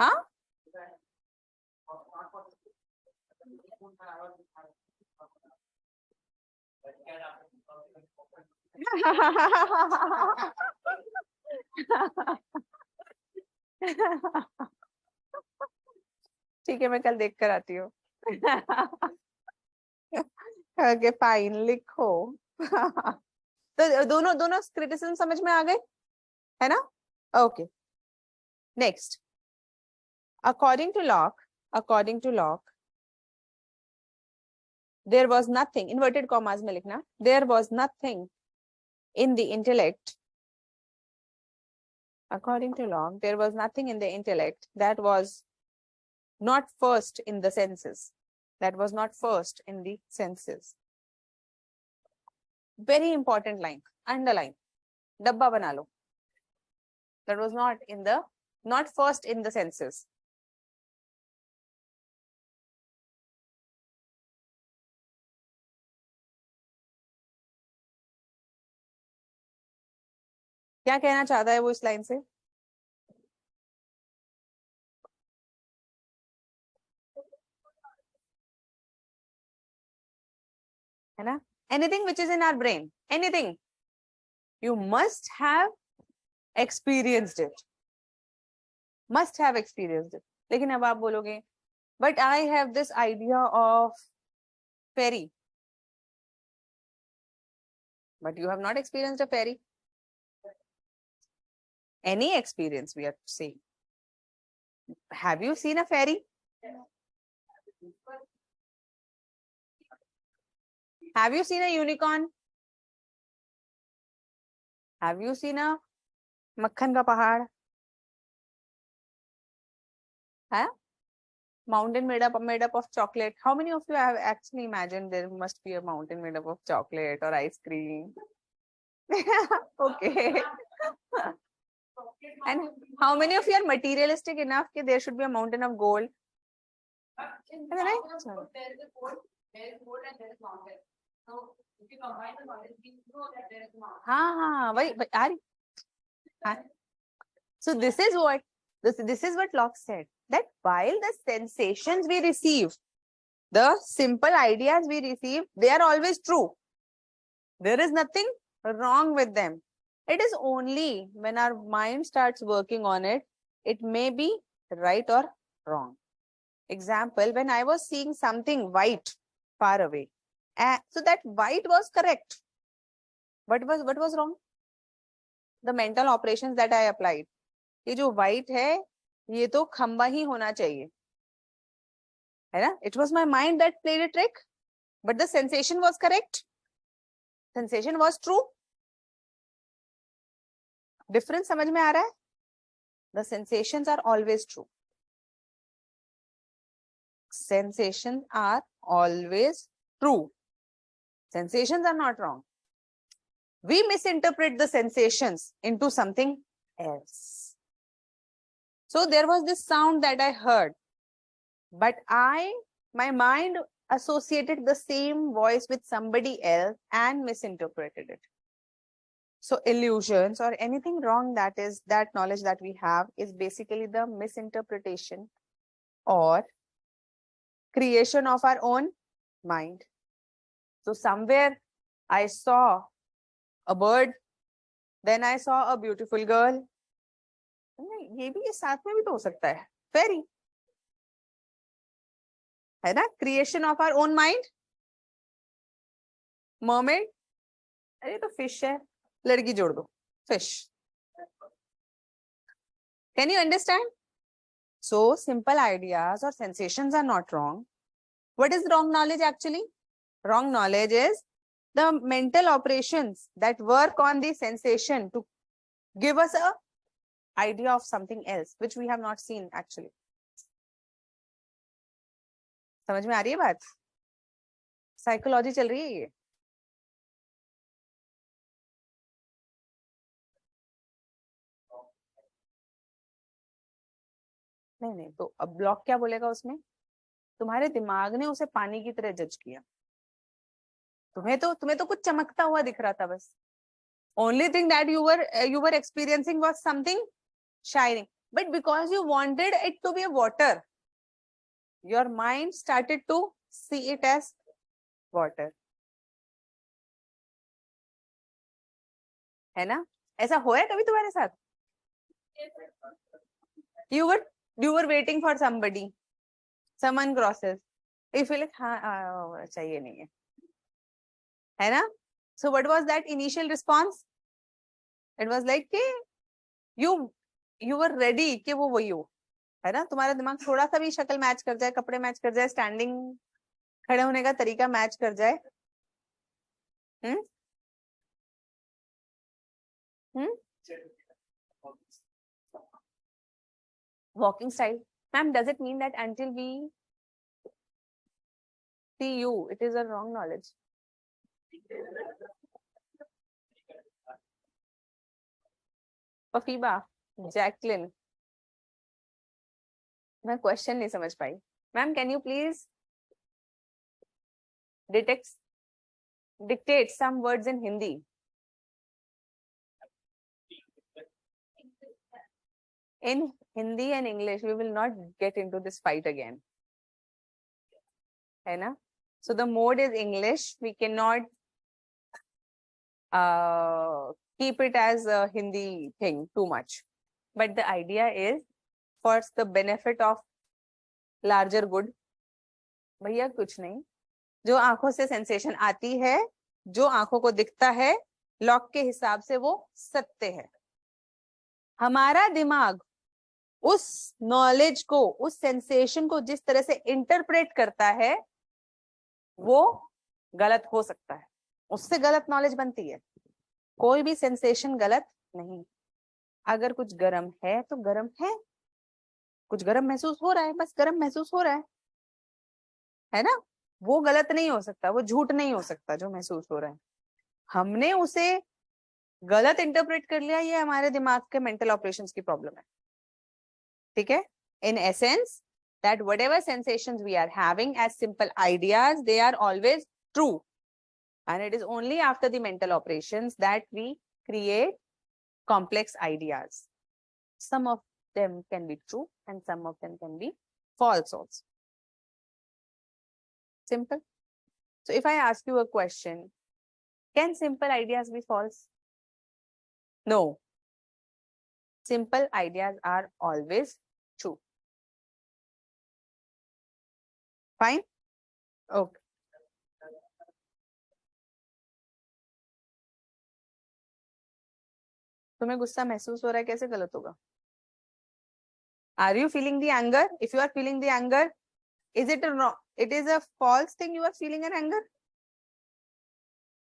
Speaker 1: हाँ? ठीक है, मैं कल देख कर आती हूँ. ओके फाइन, लिखो. तो दोनों दोनों क्रिटिसिज्म समझ में आ गए, है ना? Okay, next. According to Locke, there was nothing, inverted commas में लिखना, there was nothing in the intellect. According to Locke, there was nothing in the intellect that was not first in the senses. That was not first in the senses. Very important line, underline, dabba bana lo. That was not first in the senses. क्या कहना चाहता है वो इस line से? है ना? Anything which is in our brain, anything, you must have experienced it. Must have experienced it. लेकिन अब आप बोलोगे, but I have this idea of fairy. But you have not experienced a fairy. Any experience we are saying. Have you seen a fairy? Have you seen a unicorn? Have you seen a मक्खन का पहाड़? है? Mountain made up of chocolate. How many of you have actually imagined there must be a mountain made up of chocolate or ice cream? Okay. And how many of you are materialistic enough that there should be a mountain of gold? Is that right?
Speaker 2: There is a gold, there is gold and there is mountain. So if you combine the knowledge, we know that there is a mountain.
Speaker 1: हाँ, वही. So this is what Locke said, that while the sensations we receive, the simple ideas we receive, they are always true. There is nothing wrong with them. It is only when our mind starts working on it, it may be right or wrong. Example, when I was seeing something white far away, so that white was correct. What was wrong? The mental operations that I applied. ये जो white है, ये तो खंबा ही होना चाहिए, है ना? It was my mind that played a trick, but the sensation was correct. Sensation was true. Difference समझ में आ रहा है? The sensations are always true. Sensations are always true. Sensations are not wrong. We misinterpret the sensations into something else. So there was this sound that I heard, but my mind associated the same voice with somebody else and misinterpreted it. So illusions or anything wrong, that is that knowledge that we have is basically the misinterpretation or creation of our own mind. So somewhere I saw a bird, then I saw a beautiful girl. ये भी, ये साथ में भी तो हो सकता है, fairy, है ना? Creation of our own mind. Mermaid, अरे तो fish है, लड़की जोड़ दो, fish. Can you understand? So simple ideas or sensations are not wrong. What is wrong knowledge actually? Wrong knowledge is the mental operations that work on the sensation to give us a idea of something else which we have not seen actually. समझ में आ रही है बात? Psychology चल रही है ये. नहीं, तो अब ब्लॉक क्या बोलेगा उसमें? तुम्हारे दिमाग ने उसे पानी की तरह जज किया. तुम्हें तो कुछ चमकता हुआ दिख रहा था बस. Only thing that you were experiencing was something shining, but because you wanted it to be a water, your mind started to see it as water. है ना? ऐसा हुआ है कभी तुम्हारे साथ? You were waiting for somebody, someone crosses, you feel like हाँ चाहिए नहीं है ना? So what was that initial response? It was like कि you were ready कि वो वही हो, है ना? तुम्हारा दिमाग थोड़ा सा भी शक्ल मैच कर जाए, कपड़े मैच कर जाए, स्टैंडिंग खड़े होने का तरीका मैच कर जाए, walking style. Ma'am, does it mean that until we see you, it is a wrong knowledge? Fafiba, Jacqueline, मैं क्वेश्चन नहीं समझ पाई. Ma'am, can you please dictate some words in Hindi? In Hindi and English, we will not get into this fight again. है ना? So the mode is English. We cannot keep it as a Hindi thing too much. But the idea is for the benefit of larger good. भैया कुछ नहीं, जो आंखों से sensation आती है, जो आंखों को दिखता है, लॉक के हिसाब से वो सत्य है. हमारा दिमाग उस नॉलेज को, उस सेंसेशन को जिस तरह से इंटरप्रेट करता है, वो गलत हो सकता है. उससे गलत नॉलेज बनती है. कोई भी सेंसेशन गलत नहीं. अगर कुछ गर्म है तो गर्म है, कुछ गर्म महसूस हो रहा है, बस गर्म महसूस हो रहा है ना? वो गलत नहीं हो सकता, वो झूठ नहीं हो सकता जो महसूस हो रहा है. हमने उसे गलत इंटरप्रेट कर लिया, ये हमारे दिमाग के मेंटल ऑपरेशंस की प्रॉब्लम है. ठीक है? In essence, that whatever sensations we are having as simple ideas, they are always true. And it is only after the mental operations that we create complex ideas. Some of them can be true and some of them can be false also. Simple. So if I ask you a question, can simple ideas be false? No. Simple ideas are always true. Fine? Okay. तुम्हें गुस्सा महसूस हो रहा है, कैसे गलत होगा? Are you feeling the anger? If you are feeling the anger, is it a wrong? It is a false thing you are feeling an anger?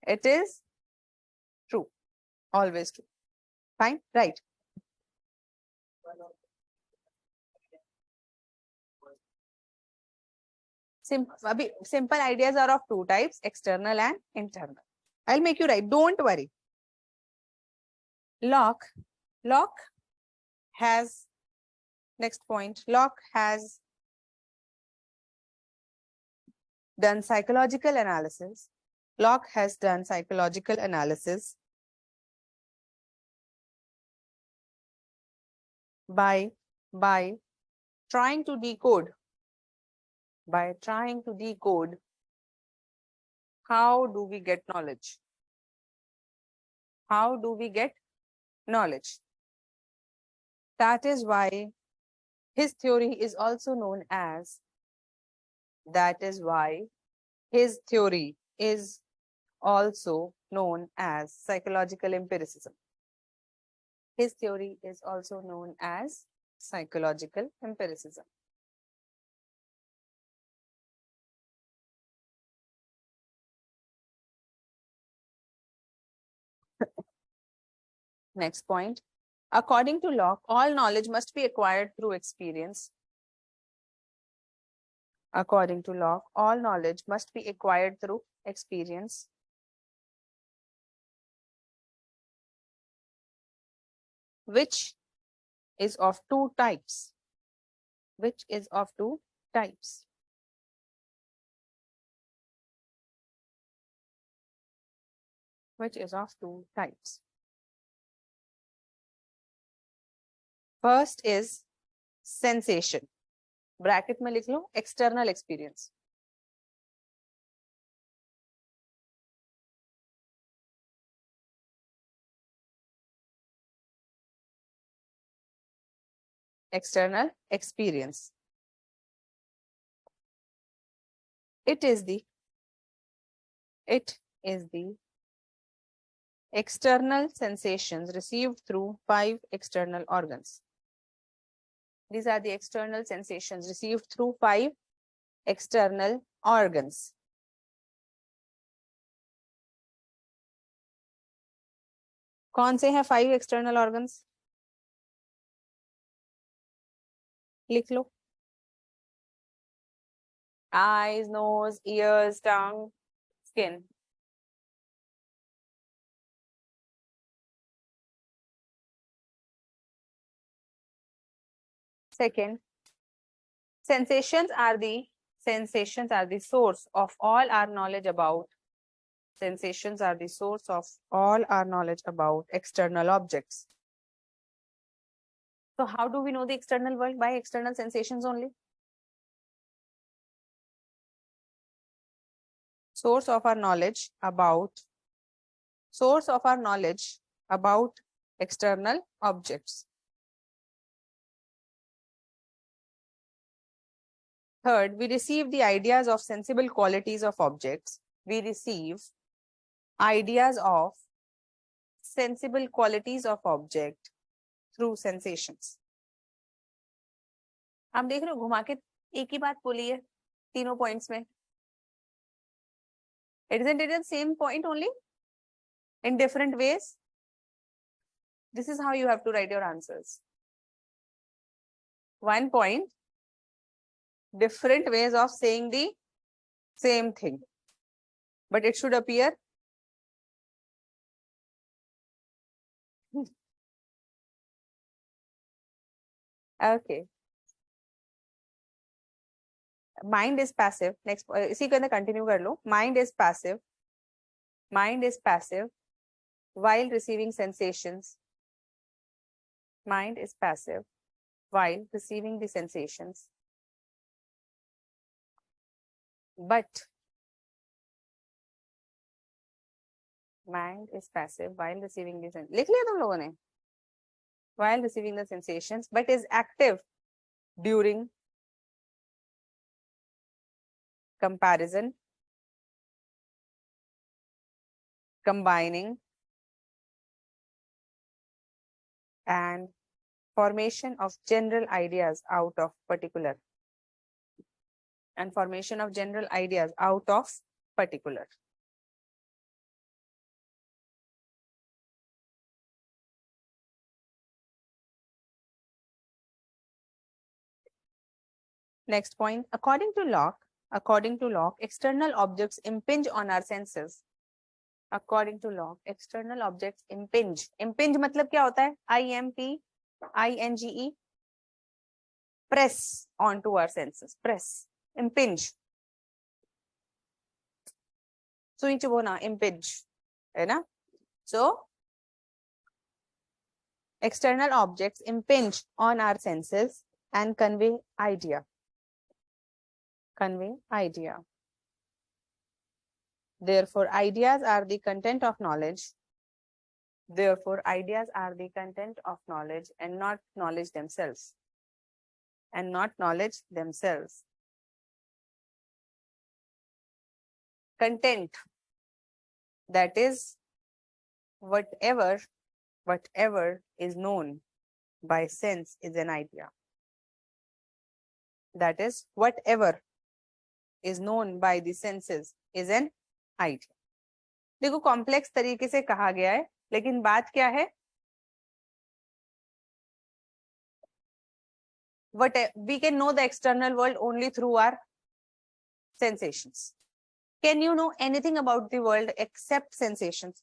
Speaker 1: It is true. Always true. Fine? Right. Simple ideas are of two types, external and internal. I'll make you write. Don't worry. Locke has, next point, Locke has done psychological analysis. Locke has done psychological analysis by trying to decode, how do we get knowledge? How do we get knowledge? That is why his theory is also known as, psychological empiricism. His theory is also known as psychological empiricism. Next point. According to Locke, all knowledge must be acquired through experience. According to Locke, all knowledge must be acquired through experience. Which is of two types. Which is of two types. Which is of two types. First is sensation. Bracket में लिख लो external experience. External experience. It is the external sensations received through 5 external organs. These are the external sensations received through 5 external organs. कौन से हैं 5 external organs? लिख लो. Eyes, nose, ears, tongue, skin. Second, sensations are the source of all our knowledge about. Sensations are the source of all our knowledge about external objects. So how do we know the external world? By external sensations only. Source of our knowledge about external objects. Third, we receive the ideas of sensible qualities of objects. We receive ideas of sensible qualities of object through sensations. आप देख रहे हो घुमा के एक ही बात बोली है तीनों पॉइंट्स में. Isn't it the same point only in different ways? This is how you have to write your answers. One point, different ways of saying the same thing, but it should appear okay. Mind is passive. Next, इसी के अंदर continue कर लो. Mind is passive while receiving sensations. Mind is passive while receiving the sensations. But Mind is passive while receiving the लिख लिया तुम लोगों ने? While receiving the sensations, but is active during comparison, combining, and formation of general ideas out of particular. And formation of general ideas out of particular. Next point, according to Locke, external objects impinge on our senses. According to Locke, external objects impinge. Impinge मतलब क्या होता है? IMPINGE. Press onto our senses. Press. Impinge. सुई चुभोना. Impinge. है ना? So, external objects impinge on our senses and convey idea. Convey idea. Therefore, ideas are the content of knowledge. Therefore, ideas are the content of knowledge and not knowledge themselves. And not knowledge themselves. Content. That is whatever is known by sense is an idea. That is whatever is known by the senses is an idea. देखो complex तरीके से कहा गया है, लेकिन बात क्या है? What we can know the external world only through our sensations. Can you know anything about the world except sensations?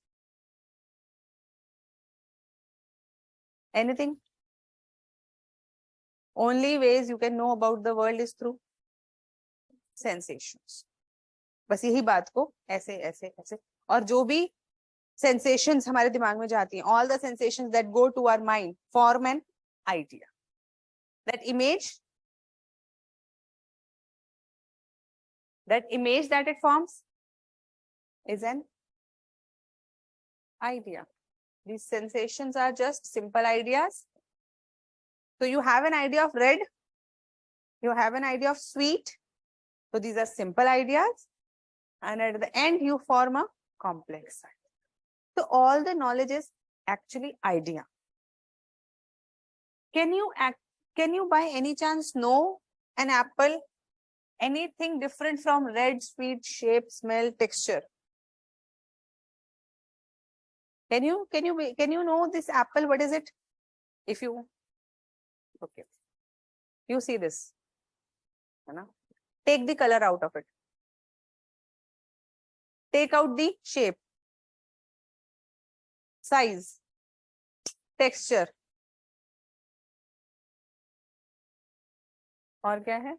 Speaker 1: Anything? Only ways you can know about the world is through sensations. बस यही बात को ऐसे ऐसे ऐसे और जो भी sensations हमारे दिमाग में जाती हैं, all the sensations that go to our mind form an idea. That image that it forms is an idea. These sensations are just simple ideas. So you have an idea of red, you have an idea of sweet. So these are simple ideas, and at the end you form a complex idea. So all the knowledge is actually idea. Can you by any chance know an apple? Anything different from red, sweet, shape, smell, texture? Can you know this apple? What is it? If you okay, you see this. Take the color out of it. Take out the shape, size, texture. और क्या है?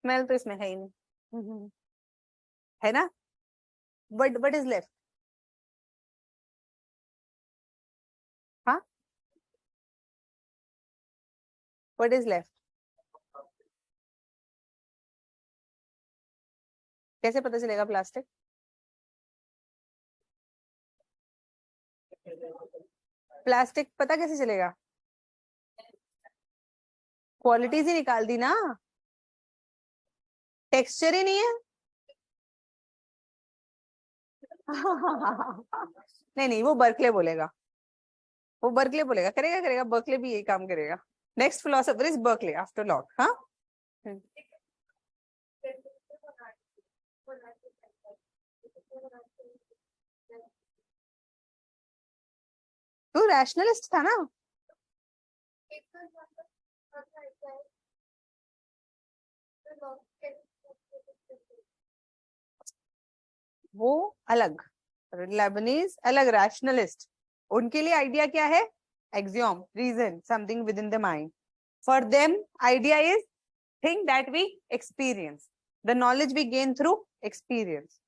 Speaker 1: Smell तो इसमें है ही नहीं, है ना? What is left? हाँ? What is left? कैसे पता चलेगा प्लास्टिक? प्लास्टिक पता कैसे चलेगा? क्वालिटीज ही निकाल दी ना, टेक्सचर ही नहीं है। नहीं वो बर्कले बोलेगा, करेगा बर्कले भी यही काम करेगा। Next philosopher is Berkeley after lock. हाँ, तू रैशनलिस्ट था ना? वो अलग, लेबनीज अलग, रैशनलिस्ट। उनके लिए आइडिया क्या है? Axiom, reason, something within the mind. For them idea is thing that we experience, the knowledge we gain through experience.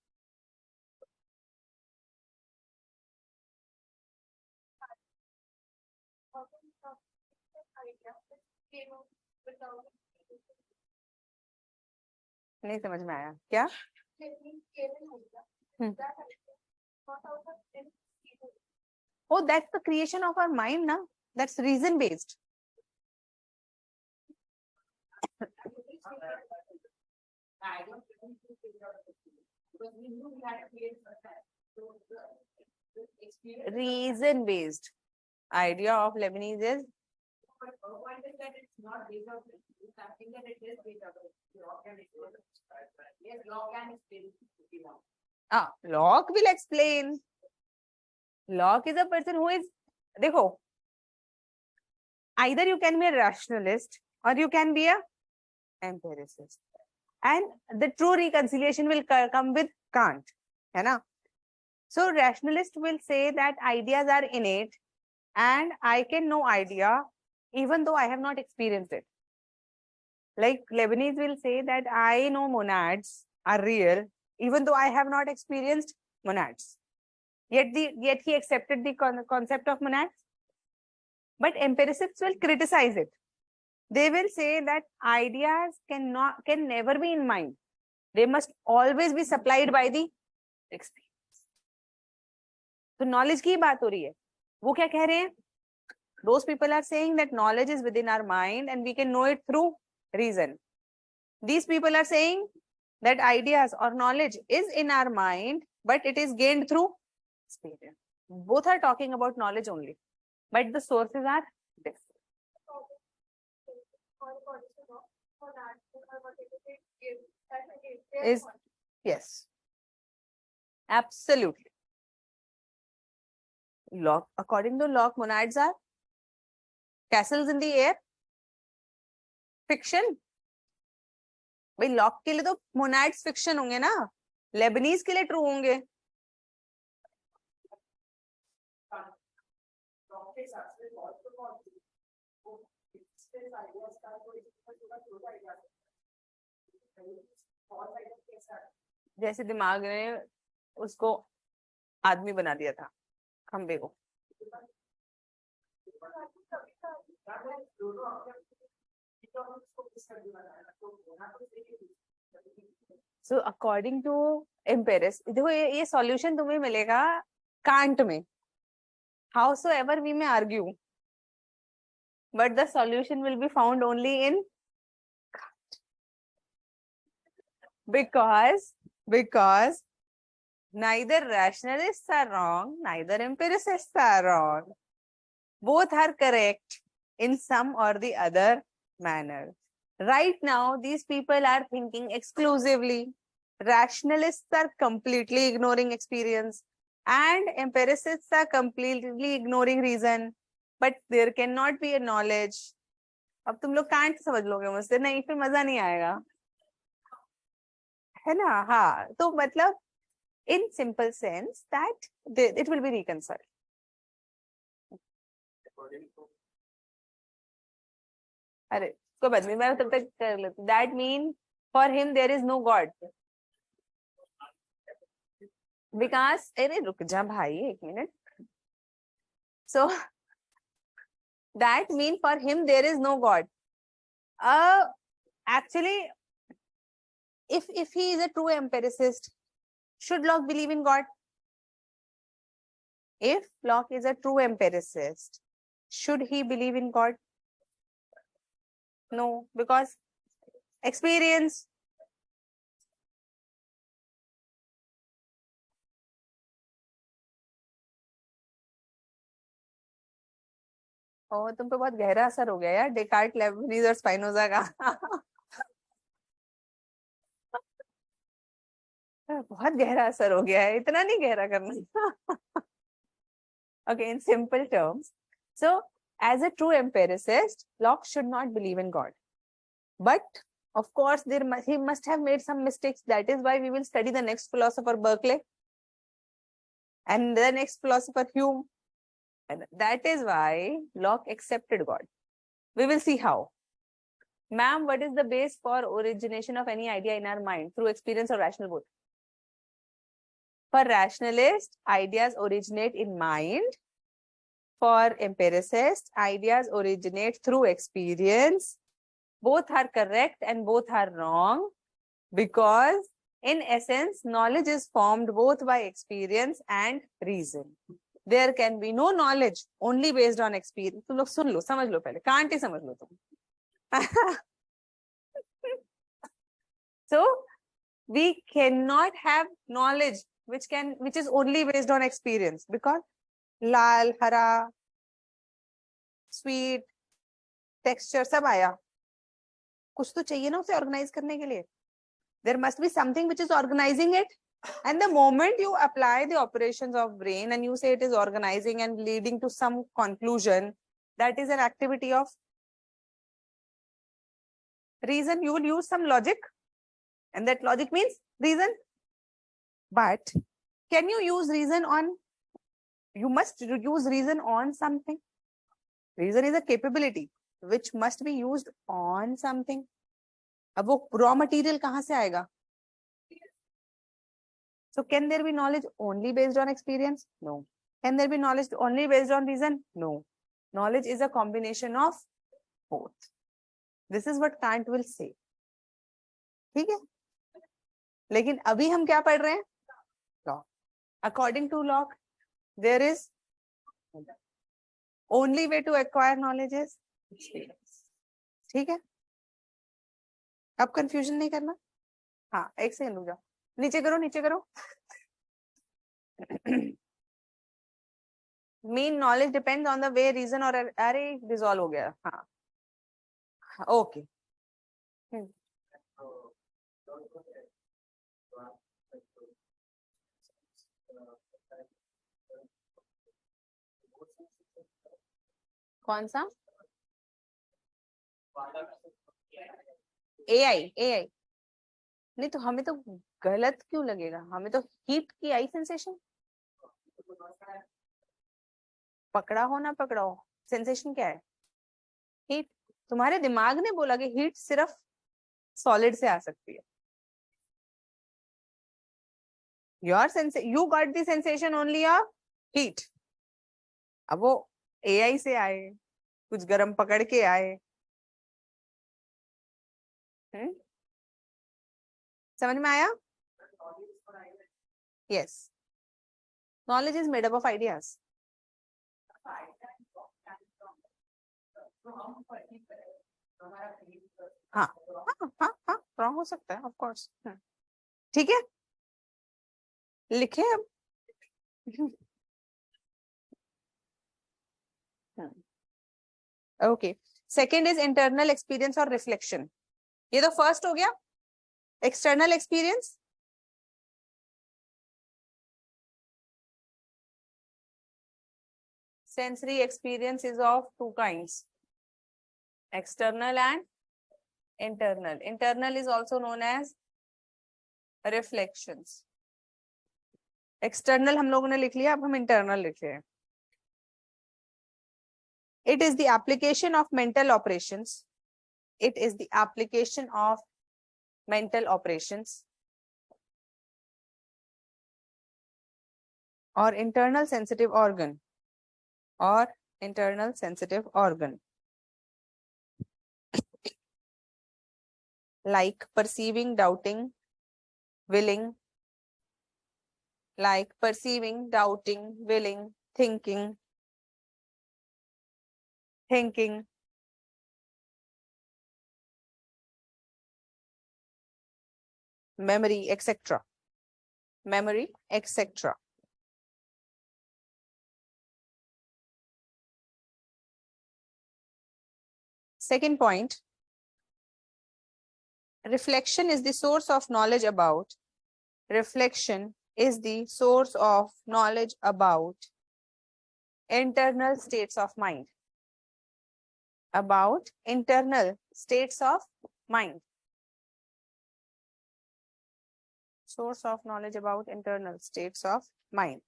Speaker 1: नहीं समझ में आया क्या? Oh, that's the creation of our mind, na? That's reason based.
Speaker 2: I don't think we figured out the thing. Because we knew we had to create such a. So the experience.
Speaker 1: Reason based. Idea of Lebanese is
Speaker 2: But our point is that it's not based on something that it is based on. Law can explain. Yes, law can explain.
Speaker 1: Locke will explain. Locke is a person who is, देखो, either you can be a rationalist or you can be a empiricist. And the true reconciliation will come with Kant. है ना? So rationalist will say that ideas are innate and I can know idea even though I have not experienced it. Like Lebanese will say that I know monads are real even though I have not experienced monads. Yet he accepted the concept of monads. But empiricists will criticize it. They will say that ideas can never be in mind. They must always be supplied by the experience. तो knowledge की बात हो रही है. वो क्या कह रहे हैं? Those people are saying that knowledge is within our mind and we can know it through reason. These people are saying that ideas or knowledge is in our mind, but it is gained through experience. Both are talking about knowledge only, but the sources are different. Is yes, absolutely. Locke, according to Locke, monads are castles in the air. Fiction. भाई lock के लिए तो मोनाड्स fiction होंगे ना, Lebanese के लिए true होंगे. जैसे दिमाग ने उसको आदमी बना दिया था, खंबे को. So according to empirics, देखो ये solution तुम्हें मिलेगा कांट में. Howsoever we may argue, but the solution will be found only in Kant. Because neither rationalists are wrong, neither empiricists are wrong. Both are correct in some or the other manner. Right now, these people are thinking exclusively. Rationalists are completely ignoring experience and empiricists are completely ignoring reason. But there cannot be a knowledge. अब तुम लोग can't समझ लोगे मुझसे, नहीं फिर मजा नहीं आएगा, है ना? हाँ, तो मतलब in simple sense that it will be reconciled. अरे कोई बात नहीं, मैं तब तक कर लेती. That means for him there is no God. Because अरे रुक जा भाई एक minute. So that means for him there is no God. Actually, if he is a true empiricist, should Locke believe in God? If Locke is a true empiricist, should he believe in God? No, because experience. और तुम पे बहुत गहरा असर हो गया यार Descartes, Lebanese और स्पाइनोजा का. बहुत गहरा असर हो गया है, इतना नहीं गहरा करना. Okay, in simple terms, so as a true empiricist, Locke should not believe in God. But of course, he must have made some mistakes. That is why we will study the next philosopher, Berkeley, and the next philosopher, Hume. And that is why Locke accepted God. We will see how. Ma'am, what is the base for origination of any idea in our mind? Through experience or rational both? For rationalists, ideas originate in mind. For empiricists, ideas originate through experience. Both are correct and both are wrong because In essence, knowledge is formed both by experience and reason. There can be no knowledge only based on experience. तुम लोग सुन लो, समझ लो पहले, can't he समझ लो तुम. So we cannot have knowledge which is only based on experience, because लाल, हरा, sweet, texture सब आया, कुछ तो चाहिए ना उसे organize करने के लिए. There must be something which is organizing it. And the moment you apply the operations of brain and you say it is organizing and leading to some conclusion, that is an activity of reason. You will use some logic, and that logic means reason. But can you use reason on, you must use reason on something. Reason is a capability which must be used on something. अब वो raw material कहाँ से आएगा? So can there be knowledge only based on experience? No. Can there be knowledge only based on reason? No. Knowledge is a combination of both. This is what Kant will say. ठीक है? लेकिन अभी हम क्या पढ़ रहे हैं? Law. According to Locke, there is only way to acquire knowledge is experience. ठीक है? अब कंफ्यूजन नहीं करना. हाँ, एक सेकंड रुक जाओ. नीचे करो, नीचे करो. Mean knowledge depends on the way reason or अरे dissolve हो गया. हाँ. Okay. कौन सा? AI. नहीं तो हमें तो गलत क्यों लगेगा? हमें तो हीट की आई सेंसेशन. पकड़ा हो ना पकड़ा हो, सेंसेशन क्या है? हीट. तुम्हारे दिमाग ने बोला कि हीट सिर्फ सॉलिड से आ सकती है. You got the sensation only of heat. अब वो AI से आए, कुछ गरम पकड़ के आए. समझ में आया? Yes. Knowledge is made up of ideas. हाँ, wrong हो सकता है, of course. ठीक है? लिखे अब. Okay. Second is internal experience or reflection. ये तो first हो गया. External experience. Sensory experience is of two kinds. External and internal. Internal is also known as reflections. External हम लोगों ने लिख लिया, अब हम internal लिख रहे हैं. It is the application of mental operations. It is the application of mental operations or internal sensitive organ or internal sensitive organ, like perceiving, doubting, willing, like perceiving, doubting, willing, thinking, memory, etc. Memory, etc. Second point, reflection is the source of knowledge about. Reflection is the source of knowledge about internal states of mind. About internal states of mind. Source of knowledge about internal states of mind.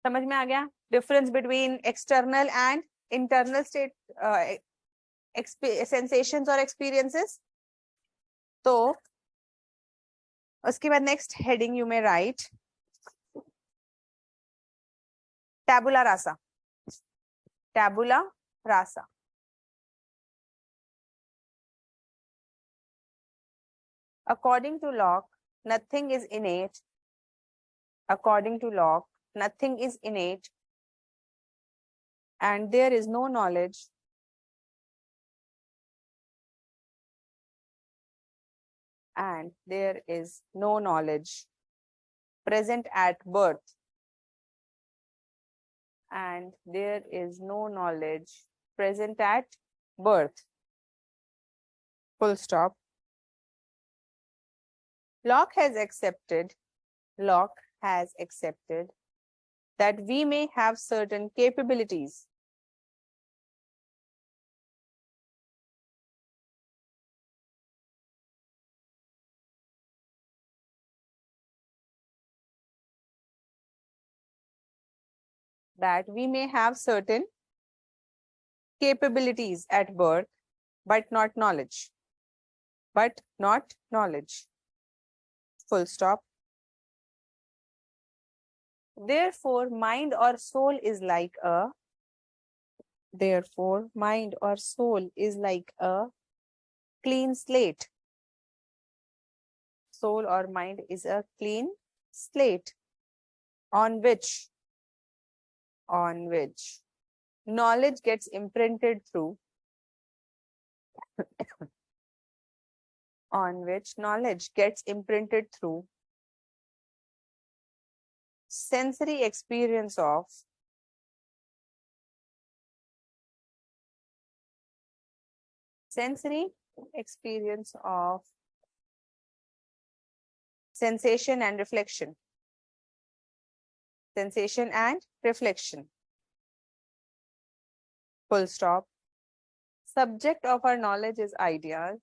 Speaker 1: समझ में आ गया? Difference between external and internal state sensations or experiences. तो उसके बाद next heading you may write tabula rasa. Tabula rasa. According to Locke, nothing is innate. According to Locke, nothing is innate, and there is no knowledge present at birth, and there is no knowledge present at birth. Full stop. Locke has accepted that we may have certain capabilities at birth, but not knowledge. Full stop. Therefore, mind or soul is like a clean slate. Soul or mind is a clean slate on which knowledge gets imprinted through sensory experience of sensation and reflection. Full stop. Subject of our knowledge is ideas.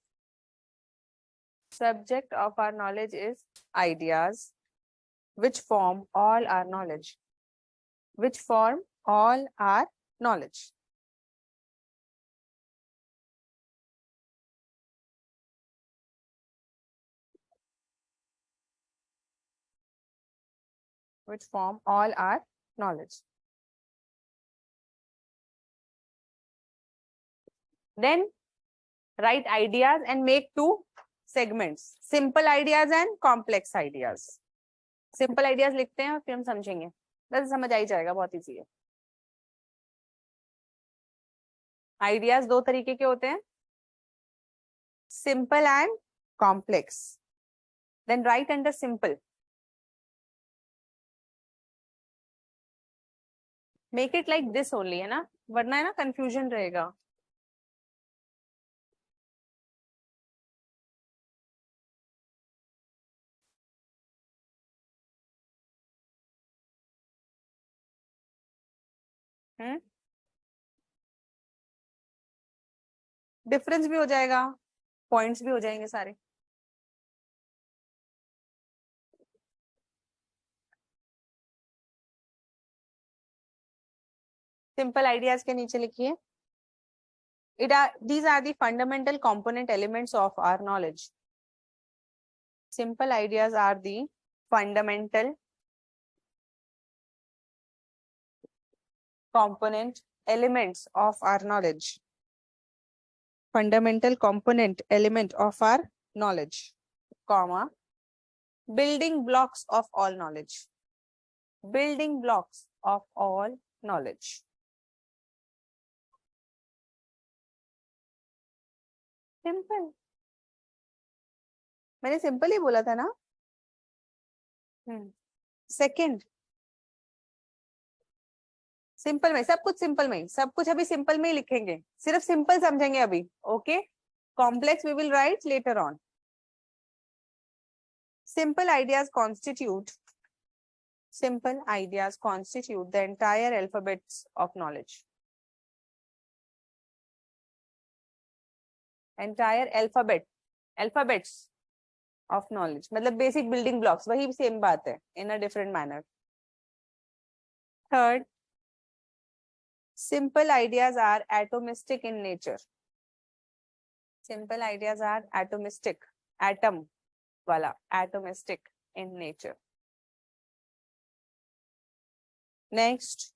Speaker 1: Which form all our knowledge. Then write ideas and make two segments, simple ideas and complex ideas. Simple ideas लिखते हैं और फिर हम समझेंगे, बस समझ आ ही जाएगा, बहुत इजी है. आइडियाज दो तरीके के होते हैं, simple and complex. Then write under simple. Make it like this only, है ना, वरना है ना कंफ्यूजन रहेगा. डिफरेंस भी हो जाएगा, पॉइंट्स भी हो जाएंगे सारे. सिंपल आइडियाज के नीचे लिखिए, these are the fundamental component elements of our knowledge. Simple ideas are the fundamental component elements of our knowledge. Fundamental component element of our knowledge, comma, building blocks of all knowledge. Building blocks of all knowledge. Simple. मैंने simple ही बोला था ना. Second, simple में सब कुछ, simple में सब कुछ अभी सिंपल में ही लिखेंगे, सिर्फ सिंपल समझेंगे अभी. Okay, complex we will write later on. Simple ideas constitute the entire alphabets of knowledge. Entire alphabets of knowledge, मतलब basic building blocks, वही same बात है, in a different manner. Third, simple ideas are atomistic in nature. Simple ideas are atomistic, atom वाला, atomistic in nature. Next,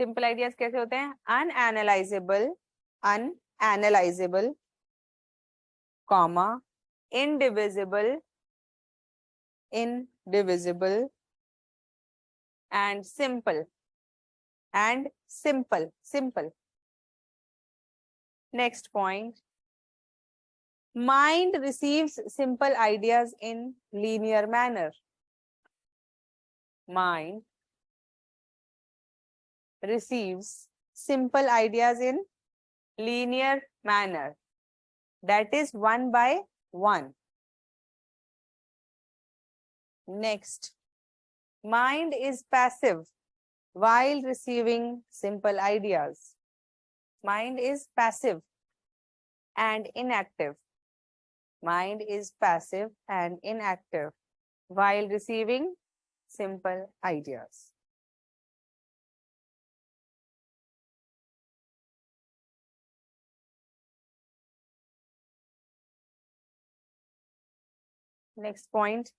Speaker 1: simple ideas कैसे होते हैं? अनएनालाइजेबल, comma, indivisible and simple. Next point. Mind receives simple ideas in linear manner. Mind receives simple ideas in linear manner. That is one by one. Next, mind is passive while receiving simple ideas. Mind is passive and inactive. Mind is passive and inactive while receiving simple ideas. Next point.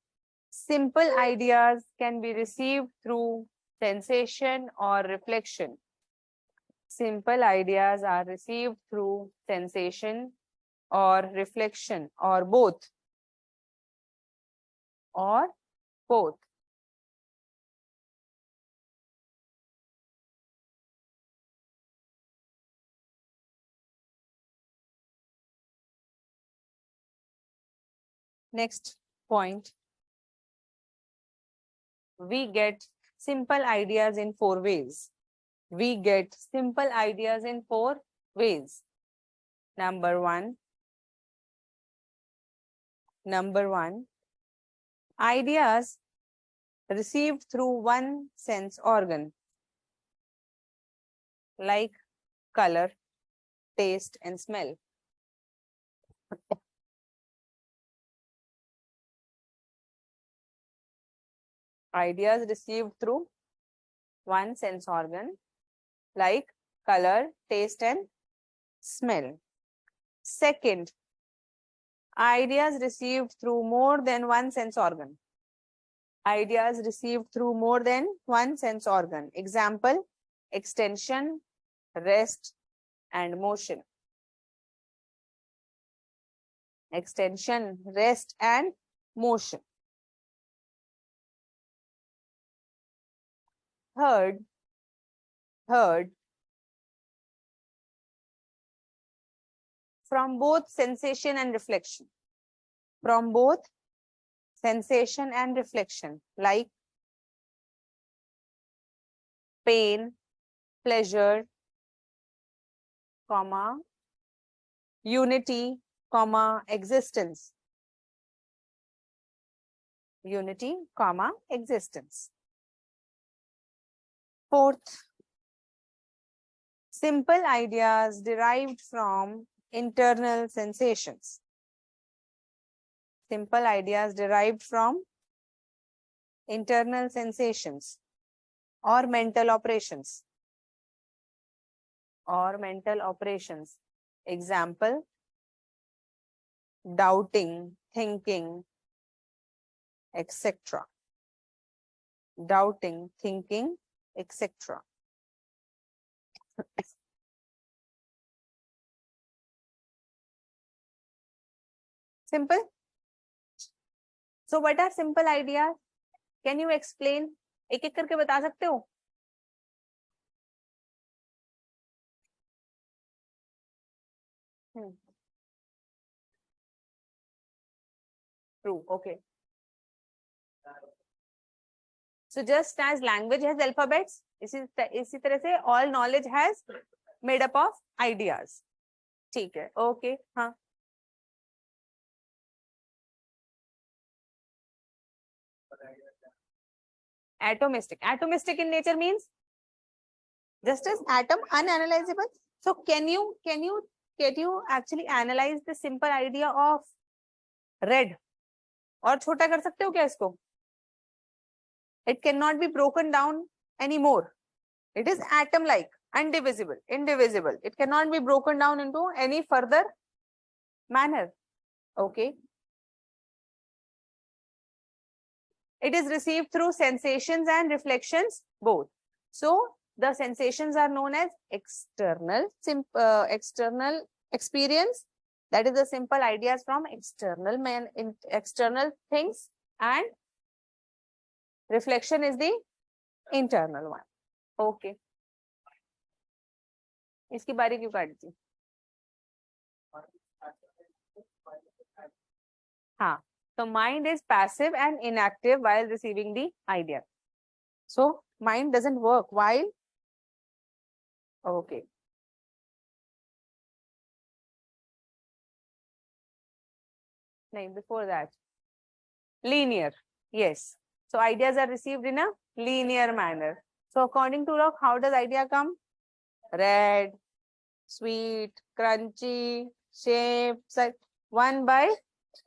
Speaker 1: Simple ideas can be received through sensation or reflection. Simple ideas are received through sensation or reflection or both. Or both. Next point. We get simple ideas in 4 ways. We get simple ideas in 4 ways. Number one, ideas received through one sense organ, like color, taste, and smell. Ideas received through one sense organ, like color, taste, and smell. Second, ideas received through more than one sense organ. Ideas received through more than one sense organ. Example, extension, rest, and motion. Extension, rest, and motion. Third, from both sensation and reflection. From both sensation and reflection, like pain, pleasure, comma, unity, comma, existence. Unity, comma, existence. Fourth, simple ideas derived from internal sensations. Simple ideas derived from internal sensations or mental operations. Example, doubting, thinking, etc. Doubting, thinking, etc. Simple. So what are simple ideas? Can you explain? एक एक करके बता सकते हो? True. Okay. So just as language has alphabets, इसी तरह से all knowledge has made up of ideas. ठीक है. Okay. हाँ. Atomistic in nature means just as atom, unanalyzable. So can you actually analyze the simple idea of red? और छोटा कर सकते हो क्या इसको? It cannot be broken down anymore. It is atom-like, indivisible. It cannot be broken down into any further manner. Okay. It is received through sensations and reflections both. So the sensations are known as external experience. That is the simple ideas from external things, and reflection is the internal one. Okay. इसकी बारी क्यों काट दी? हाँ, so mind is passive and inactive while receiving the idea. So mind doesn't work while. Okay. No, before that. Linear. Yes. So ideas are received in a linear manner. So according to Locke, how does idea come? Red, sweet, crunchy, shaped, one by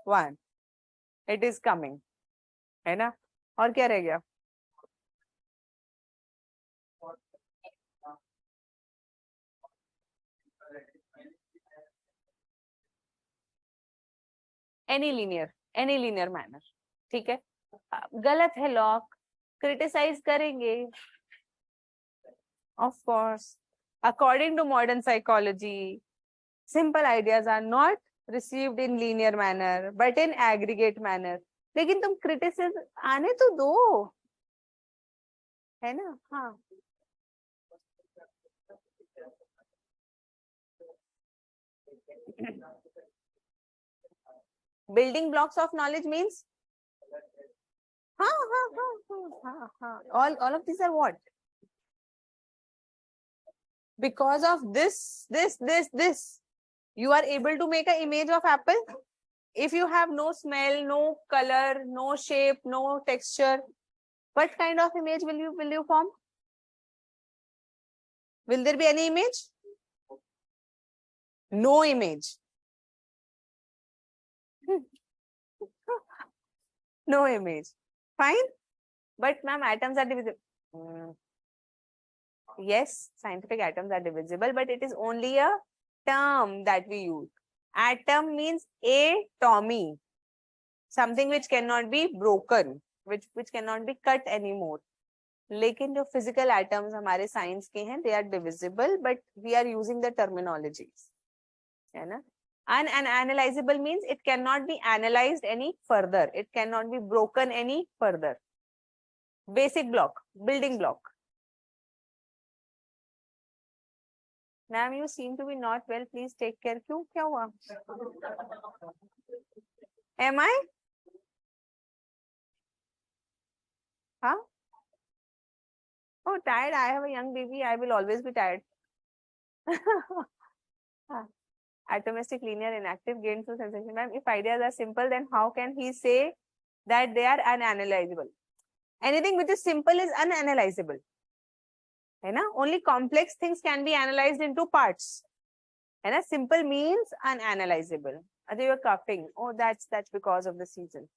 Speaker 1: one. It is coming. है ना? और क्या रह गया? Any linear manner. ठीक है? गलत है लॉक, क्रिटिसाइज करेंगे. Of course, according to modern psychology, simple ideas are not received in linear manner but in aggregate manner. लेकिन तुम क्रिटिसिज्म आने तो दो, है ना? हाँ. Building blocks of knowledge means all of these are what? Because of this, you are able to make an image of apple. If you have no smell, no color, no shape, no texture, what kind of image will you form? Will there be any image? No image. No image. Fine. But ma'am, atoms are divisible. Yes, scientific atoms are divisible, but it is only a term that we use. Atom means atomy, something which cannot be broken, which cannot be cut anymore. लेकिन जो physical atoms हमारे science के हैं, they are divisible, but we are using the terminologies. है ना? And unanalyzable means it cannot be analyzed any further. It cannot be broken any further. Basic block, building block. Ma'am, you seem to be not well. Please take care. क्यों? क्या हुआ? Am I? Huh? Oh, tired. I have a young baby. I will always be tired. Atomistic, linear, inactive, gain through sensation. Ma'am, if ideas are simple, then how can he say that they are unanalyzable? Anything which is simple is unanalyzable. है ना? Only complex things can be analyzed into parts. है ना? Simple means unanalyzable. Are you coughing? Oh, that's because of the season.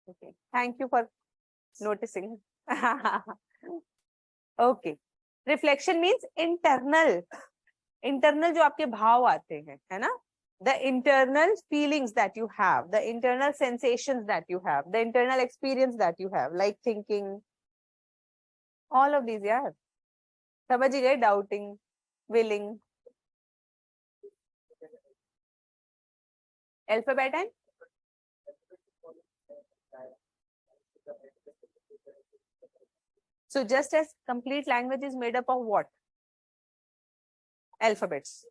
Speaker 1: Okay. Thank you for noticing. Okay. Reflection means internal. Internal जो आपके भाव आते हैं, है ना? The internal feelings that you have, the internal sensations that you have, the internal experience that you have, like thinking, all of these, yeah. समझ ही गए? Doubting, willing. Alphabet and so just as complete language is made up of what? Alphabets.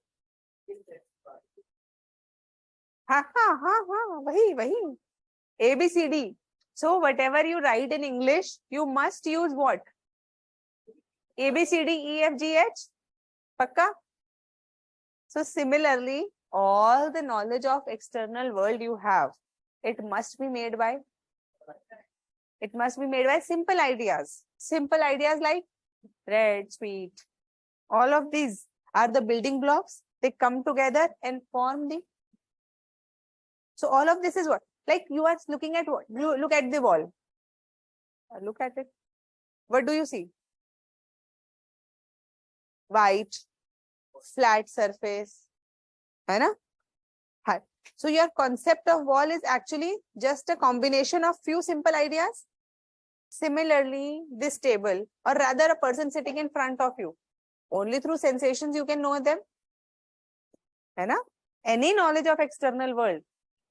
Speaker 1: वही ABCD. So whatever you write in English, you must use what? ABCD, EFGH. Pakka? So similarly, all the knowledge of external world you have, it must be made by simple ideas. Simple ideas like red, sweet. All of these are the building blocks. They come together and form the. So all of this is what? Like you are looking at what? You look at the wall. Look at it. What do you see? White, flat surface. है ना? So your concept of wall is actually just a combination of few simple ideas. Similarly, this table, or rather a person sitting in front of you, only through sensations you can know them. है ना? Any knowledge of external world.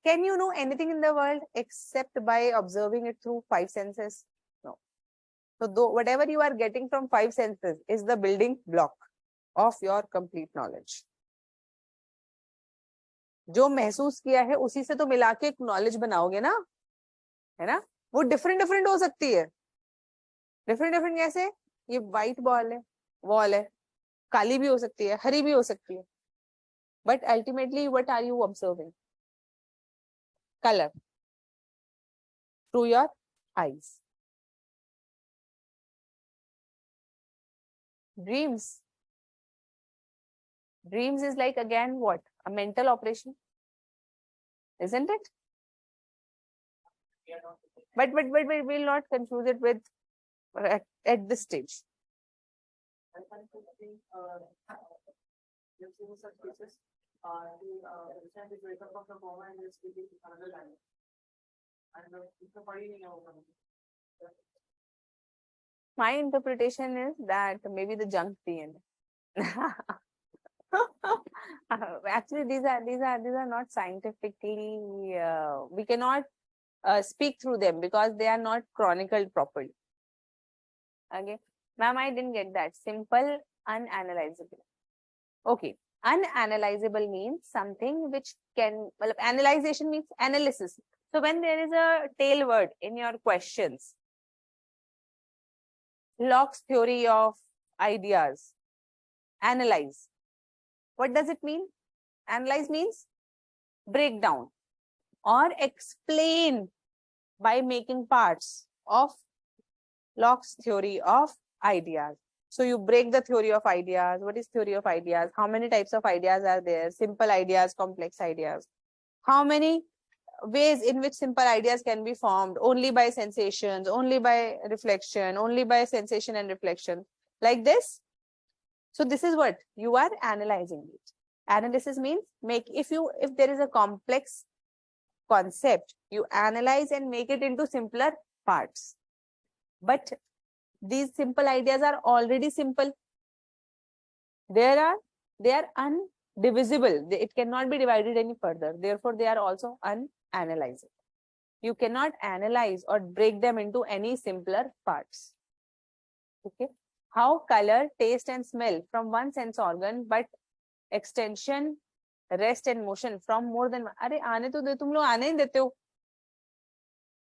Speaker 1: Can you know anything in the world except by observing it through five senses? No. So though, whatever you are getting from five senses is the building block of your complete knowledge. जो महसूस किया है उसी से तो मिला के एक नॉलेज बनाओगे ना, है ना? वो डिफरेंट डिफरेंट हो सकती है. डिफरेंट डिफरेंट कैसे? ये व्हाइट बॉल है, वॉल है, काली भी हो सकती है, हरी भी हो सकती है. But ultimately what are you observing? Colour through your eyes. Dreams is like again what? A mental operation, isn't it? But we will not confuse it with at this stage. My interpretation is that maybe the junk DNA. Actually, these are not scientifically. We cannot speak through them because they are not chronicled properly. Okay, ma'am, I didn't get that. Simple, unanalyzable. Okay, unanalyzable means something which can. Well, analyzation means analysis. So when there is a tail word in your questions, Locke's theory of ideas, analyze. What does it mean? Analyze means break down or explain by making parts of Locke's theory of ideas. So you break the theory of ideas. What is theory of ideas? How many types of ideas are there? Simple ideas, complex ideas. How many ways in which simple ideas can be formed? Only by sensations, only by reflection, only by sensation and reflection. Like this. So this is what you are analyzing it. Analysis means if there is a complex concept, you analyze and make it into simpler parts. But these simple ideas are already simple. They are undivisible. It cannot be divided any further. Therefore, they are also unanalyzable. You cannot analyze or break them into any simpler parts. Okay. How color, taste, and smell from one sense organ, but extension, rest, and motion from more than one. अरे आने तो दे, तुम लोग आने ही देते हो.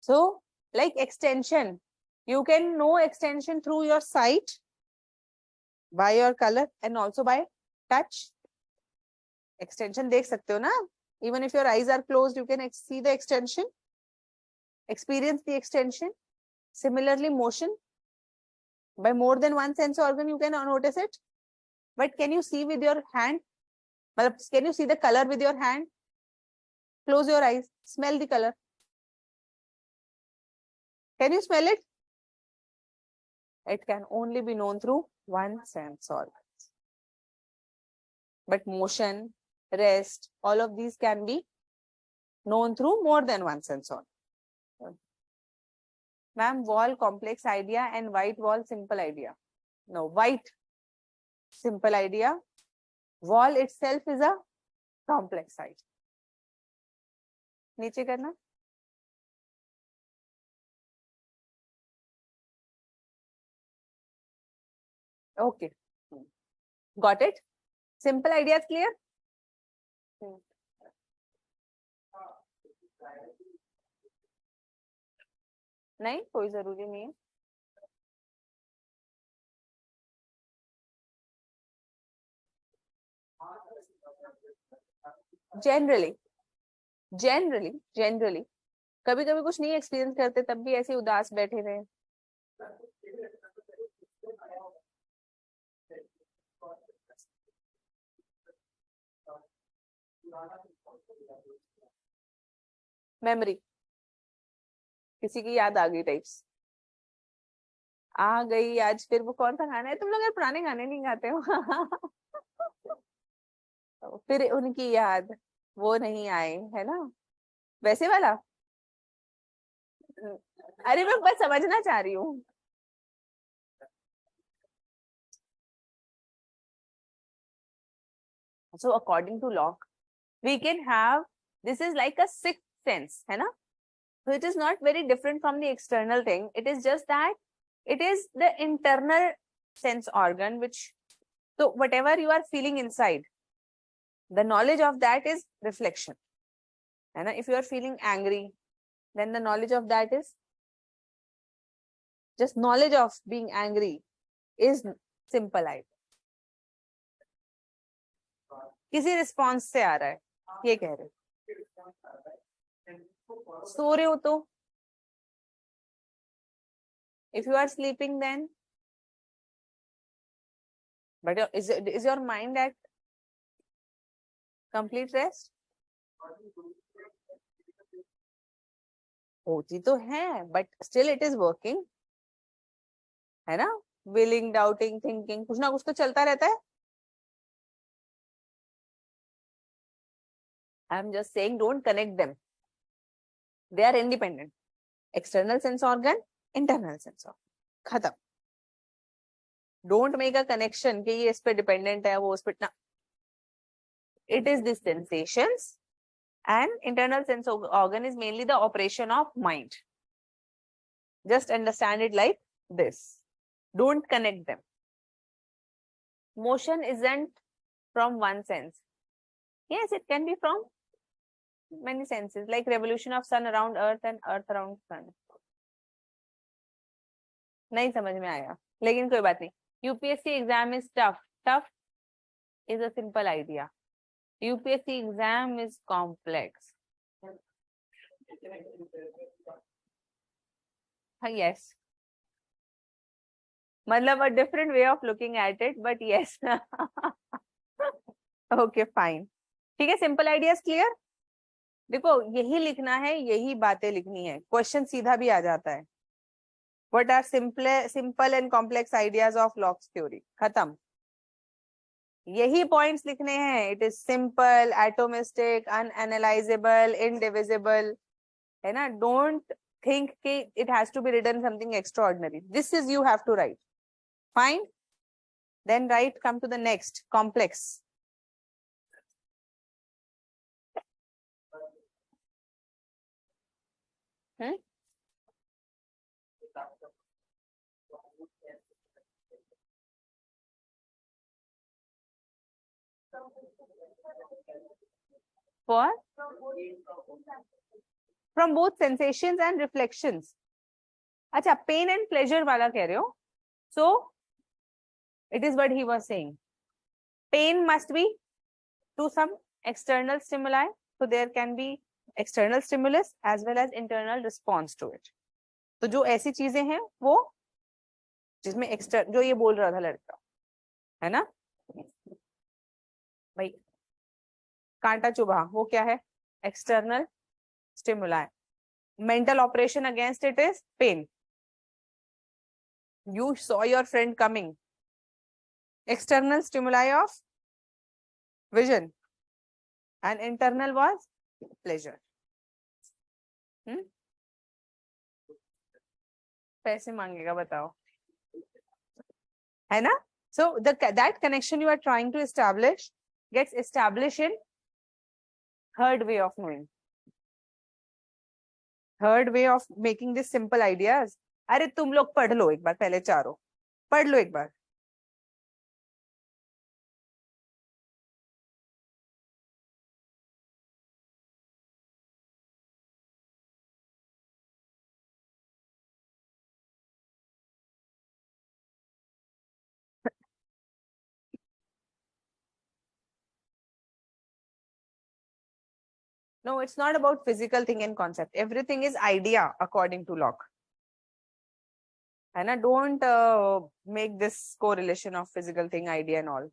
Speaker 1: So, like extension, you can know extension through your sight, by your color, and also by touch. Extension देख सकते हो ना? Even if your eyes are closed, you can see the extension, experience the extension. Similarly, motion. By more than one sense organ, you can notice it. But can you see with your hand? Can you see the color with your hand? Close your eyes. Smell the color. Can you smell it? It can only be known through one sense organ. But motion, rest, all of these can be known through more than one sense organ. Ma'am, wall, complex idea, and white wall, simple idea. No, white, simple idea. Wall itself is a complex idea. नीचे करना. Okay. Got it? Simple ideas clear? नहीं, कोई जरूरी नहीं है. Generally, कभी कभी कुछ नहीं एक्सपीरियंस करते तब भी ऐसे उदास बैठे रहे. मेमोरी, किसी की याद आ गई टाइप्स आ गई आज. फिर वो कौन सा गाना है? तुम लोग यार पुराने गाने नहीं गाते हो. फिर उनकी याद, वो नहीं आए, है ना? वैसे वाला अरे मैं बस समझना चाह रही हूँ. So according to Locke, we can have, this is like a sixth sense, है ना? So it is not very different from the external thing. It is just that it is the internal sense organ which, so whatever you are feeling inside, the knowledge of that is reflection. And if you are feeling angry, then the knowledge of that is just knowledge of being angry is simple idea. किसी response से आ रहा है, ये कह रहे. सो रहे हो तो, if you are sleeping then, but is your mind at complete rest? होती तो है, but still it is working, है ना? willing, doubting, thinking, कुछ ना कुछ तो चलता रहता है. I'm just saying don't connect them. They are independent. External sense organ, internal sense organ. खत्म. Don't make a connection कि ये इस पे dependent है, वो उस पे ना. It is the sensations, and internal sense organ is mainly the operation of mind. Just understand it like this. Don't connect them. Motion isn't from one sense. Yes, it can be from many senses, like revolution of sun around earth and earth around sun. नहीं समझ में आया, लेकिन कोई बात नहीं. UPSC exam is tough. Tough is a simple idea. UPSC exam is complex. Yes. मतलब a different way of looking at it, but yes. Okay, fine. ठीक है, simple ideas clear? देखो यही लिखना है, यही बातें लिखनी है. क्वेश्चन सीधा भी आ जाता है. What are simple and complex ideas of Locke's theory? खत्म. यही पॉइंट्स लिखने हैं. It is simple, atomistic, unanalyzable, indivisible, है ना? Don't think कि it has to be written something extraordinary. This is you have to write. Fine. Then write. Come to the next, complex. For from both sensations and reflections. अच्छा, pain and pleasure वाला कह रहे हो? So it is what he was saying. Pain must be to some external stimuli, so there can be external stimulus as well as internal response to it. तो जो ऐसी चीजें हैं वो जिसमें एक्सटर्नल, जो ये बोल रहा था लड़का, है ना भाई, कांटा चुभा, वो क्या है? External stimuli. Mental operation against it is pain. You saw your friend coming. External stimuli of vision, and internal was pleasure. पैसे मांगेगा बताओ, है ना? So that connection you are trying to establish gets established in third way of knowing. Third way of making this simple ideas. अरे तुम लोग पढ़ लो एक बार, पहले चारों पढ़ लो एक बार. No, it's not about physical thing and concept. Everything is idea according to Locke. And don't make this correlation of physical thing, idea and all.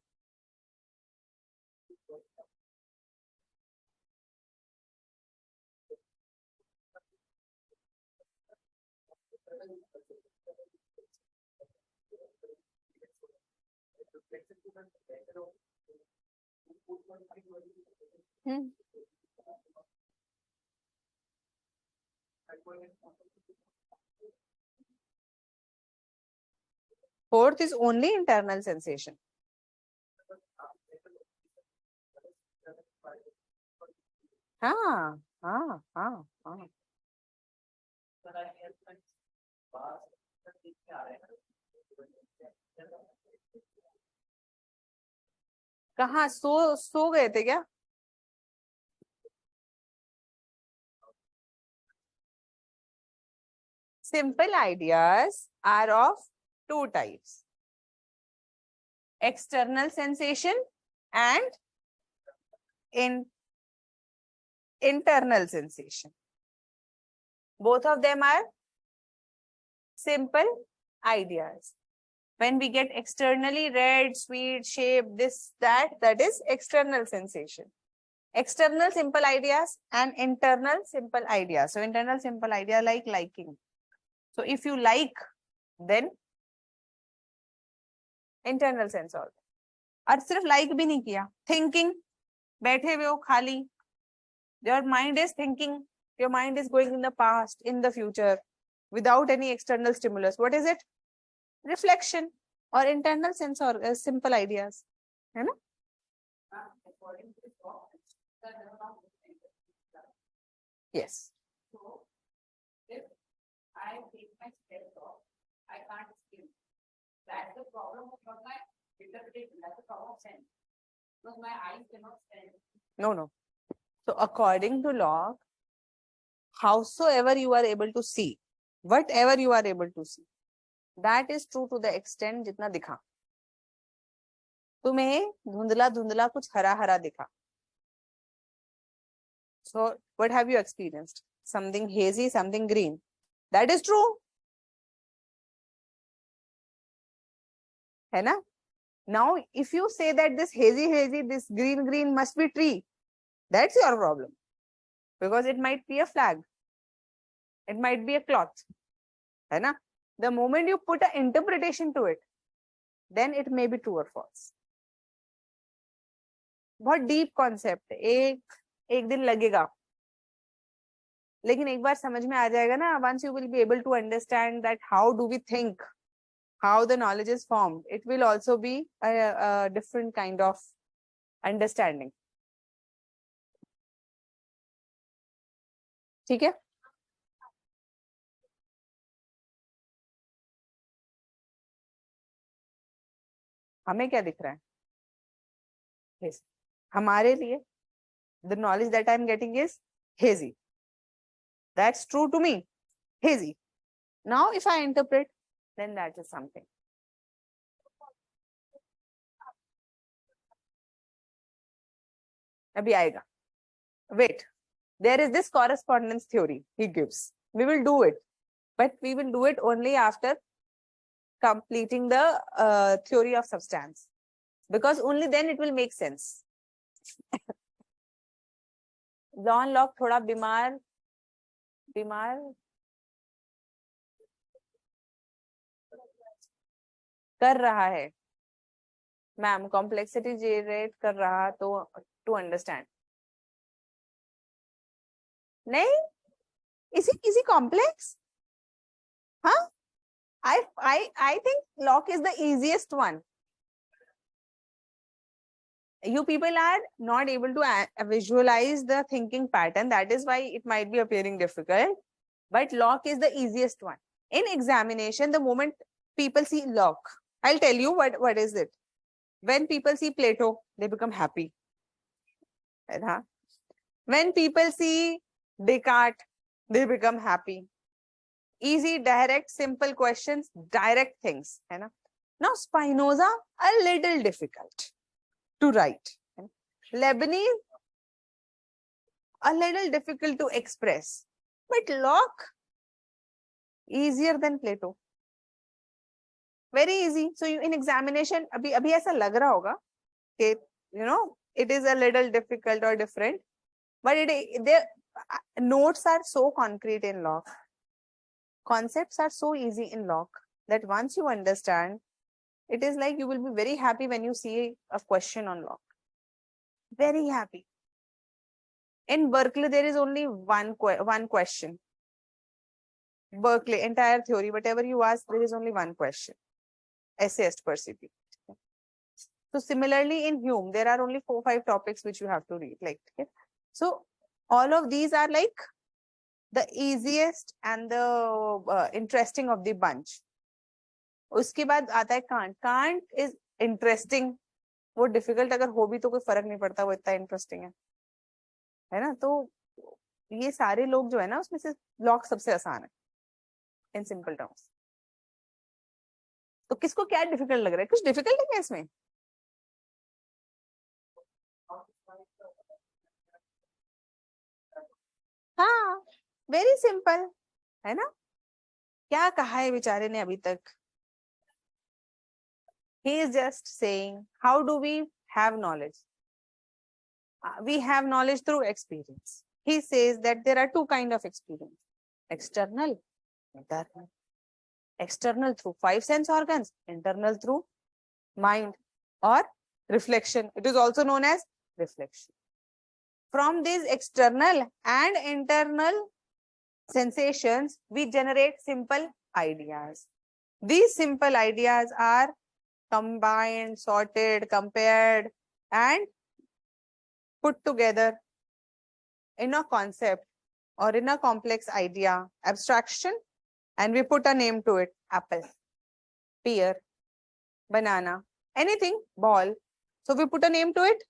Speaker 1: Fourth is only internal sensation. हाँ हाँ हाँ हाँ. कहाँ सो गए थे क्या? Simple ideas are of two types: external sensation and internal sensation. Both of them are simple ideas. When we get externally red, sweet, shape, this, that is external sensation. External simple ideas and internal simple ideas. So internal simple idea like liking. So if you like, then internal sense और और सिर्फ like भी नहीं किया, thinking, बैठे हुए हो खाली, your mind is thinking, your mind is going in the past, in the future, without any external stimulus. What is it? Reflection or internal sense or simple ideas, है ना? Yes.
Speaker 2: So, if I take my steps off, I can't skim. That's the problem of not my interpretation. That's the problem of sense. Because my eyes cannot stand.
Speaker 1: No. So according to Locke, howsoever you are able to see, whatever you are able to see, that is true to the extent जितना दिखा. तुम्हें धुंधला धुंधला कुछ हरा हरा दिखा. So what have you experienced? Something hazy, something green. That is true. है ना? Now, if you say that this hazy, this green must be tree, that's your problem. Because it might be a flag. It might be a cloth. है ना? The moment you put an interpretation to it, then it may be true or false. बहुत deep concept है. एक दिन लगेगा. लेकिन एक बार समझ में आ जाएगा ना, once you will be able to understand that how do we think, how the knowledge is formed, it will also be a different kind of understanding. ठीक है? हमें क्या दिख रहा है? Yes. हमारे लिए the knowledge that I am getting is hazy. That's true to me. Hazy. Now, if I interpret, then that is something. अभी आएगा. Wait. There is this correspondence theory he gives. We will do it, but we will do it only after completing the theory of substance, because only then it will make sense. John Locke थोड़ा बीमार कर रहा है. Ma'am complexity generate कर रहा तो to understand. नहीं, इसी कॉम्प्लेक्स. हाँ, I think Locke is the easiest one. You people are not able to visualize the thinking pattern. That is why it might be appearing difficult. But Locke is the easiest one. In examination, the moment people see Locke, I'll tell you what is it. When people see Plato, they become happy. When people see Descartes, they become happy. Easy, direct, simple questions, direct things. Now, Spinoza, a little difficult to write. Leibniz, a little difficult to express. But Locke, easier than Plato. Very easy. So in examination, abhi aisa lag raha hoga कि, it is a little difficult or different, but the notes are so concrete in Locke. Concepts are so easy in Locke that once you understand, it is like you will be very happy when you see a question on Locke. Very happy. In Berkeley, there is only one question. Berkeley, entire theory, whatever you ask, there is only one question. Essayist per CP. So similarly in Hume, there are only 4-5 topics which you have to read. Like, okay? So all of these are like the easiest and the interesting of the bunch. उसके बाद आता है can't. Can't is interesting. वो difficult अगर हो भी तो कोई फर्क नहीं पड़ता, वो इतना इंटरेस्टिंग है ना. तो ये सारे लोग जो है ना, उसमें से लॉक सबसे आसान है इन सिंपल टर्म्स. तो किसको क्या डिफिकल्ट लग रहा है? कुछ डिफिकल्ट है क्या इसमें? हाँ, वेरी सिंपल है ना. क्या कहा है बेचारे ने अभी तक? He is just saying, how do we have knowledge? We have knowledge through experience. He says that there are two kinds of experience: external, internal. External through 5 sense organs, internal through mind or reflection. It is also known as reflection. From these external and internal sensations, we generate simple ideas. These simple ideas are combined, sorted, compared, and put together in a concept or in a complex idea, abstraction, and we put a name to it: apple, pear, banana, anything, ball. So we put a name to it.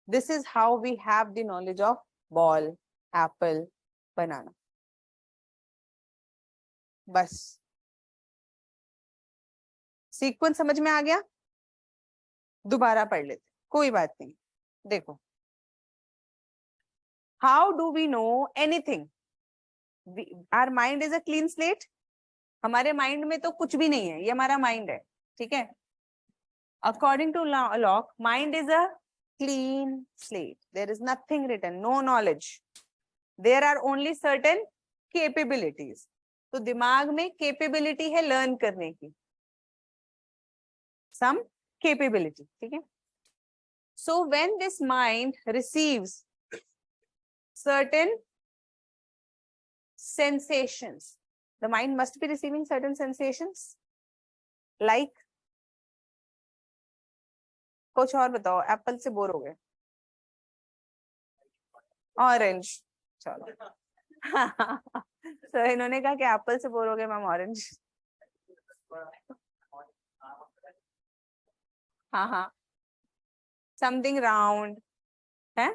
Speaker 1: This is how we have the knowledge of ball, apple, banana. बस sequence समझ में आ गया? दोबारा पढ़ लेते, कोई बात नहीं. देखो, how do we know anything? Our mind is a clean slate. हमारे माइंड में तो कुछ भी नहीं है, ये हमारा माइंड है, ठीक है. According to Locke, mind is a clean slate. There is nothing written, no knowledge. There are only certain capabilities. तो दिमाग में capability है learn करने की, some capability, ठीक है. So when this mind receives certain sensations, the mind must be receiving certain sensations, like, कुछ और बताओ. एप्पल से बोर हो गए, ऑरेंज. चलो. तो इन्होंने कहा कि एप्पल से बोर हो गए मैम, ऑरेंज. हाँ हाँ, समथिंग राउंड है.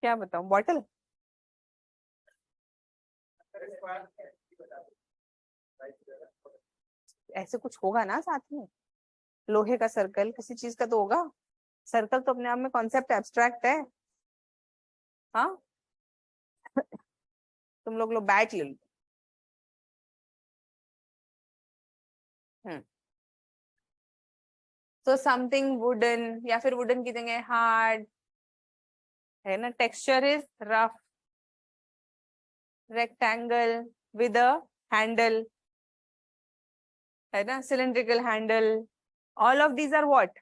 Speaker 1: क्या बताऊं? बॉटल. ऐसे कुछ होगा ना साथ में, लोहे का सर्कल, किसी चीज का तो होगा. सर्कल तो अपने आप में कॉन्सेप्ट एब्स्ट्रैक्ट है. हाँ, तुम लोग बैट ले लो. तो समथिंग वुडन, या फिर वुडन की जगह हार्ड है ना. Texture is rough, rectangle with a handle है ना, cylindrical handle. All of these are what?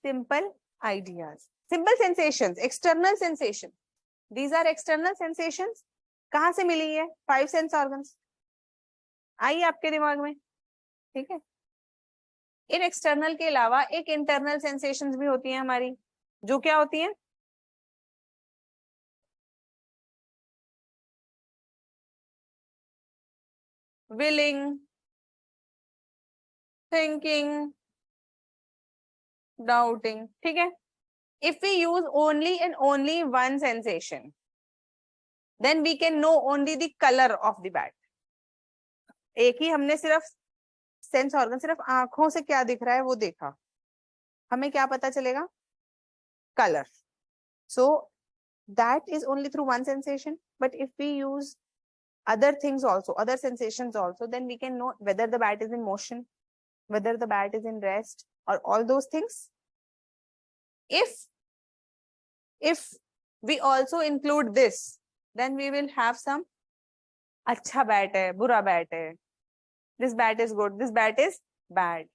Speaker 1: Simple ideas, simple sensations, external sensation. These are external sensations. कहाँ से मिली है? 5 सेंस ऑर्गन्स. आई आपके दिमाग में? ठीक है. इन एक्सटर्नल के अलावा एक इंटरनल सेंसेशंस भी होती हैं हमारी, जो क्या होती हैं? Willing, thinking, doubting. ठीक है. If we use only and only one sensation, then we can know only the color of the bat. एक ही हमने सिर्फ सेंस ऑर्गन, सिर्फ आंखों से क्या दिख रहा है वो देखा, हमें क्या पता चलेगा? Colour. So that is only through one sensation. But if we use other things also, other sensations also, then we can know whether the bat is in motion, whether the bat is in rest, or all those things. If we also include this, then we will have some अच्छा bat है, बुरा bat है, this bat is good, this bat is bad.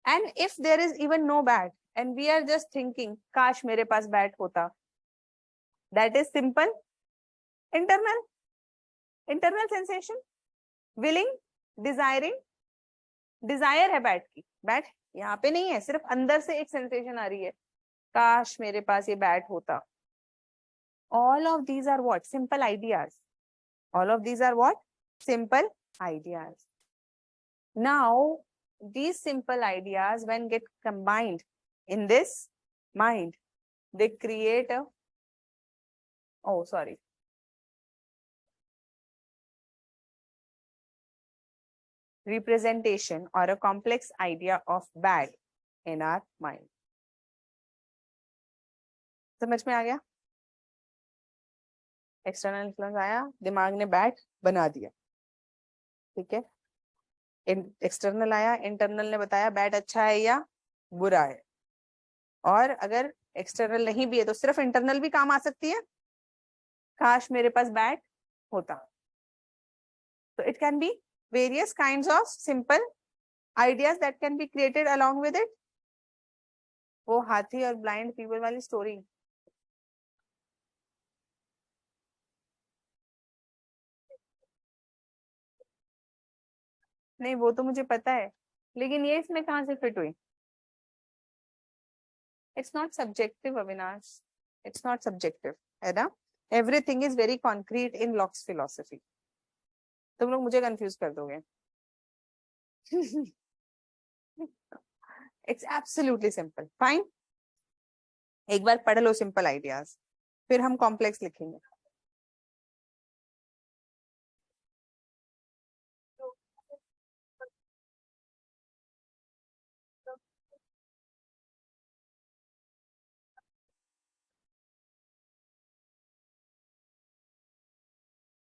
Speaker 1: And if there is even no bat, and we are just thinking, काश मेरे पास bat होता. That is simple internal sensation, willing, desiring. Desire है bat की, bat यहाँ पे नहीं है, सिर्फ अंदर से एक सेंसेशन आ रही है, काश मेरे पास ये बैट होता. All of these are what? Simple ideas. All of these are what? Simple ideas. Now, these simple ideas, when get combined in this mind, they create a, oh, sorry. Representation or a complex idea of bad in our mind. समझ में आ गया? External influence आया, दिमाग ने bat बना दिया. ठीक है, एक्सटर्नल आया, इंटरनल ने बताया बैट अच्छा है या बुरा है. और अगर एक्सटर्नल नहीं भी है तो सिर्फ इंटरनल भी काम आ सकती है, काश मेरे पास बैट होता. तो it can be various kinds of simple ideas that can be created along with it. वो हाथी और ब्लाइंड पीपल वाली स्टोरी, नहीं वो तो मुझे पता है, लेकिन ये इसमें कहाँ से फिट हुई? It's not subjective Avinash, it's not subjective, है ना. Everything is very concrete in locks philosophy. तुम लोग मुझे कंफ्यूज कर दोगे. It's absolutely simple. फाइन, एक बार पढ़ लो सिंपल आइडियाज, फिर हम कॉम्प्लेक्स लिखेंगे.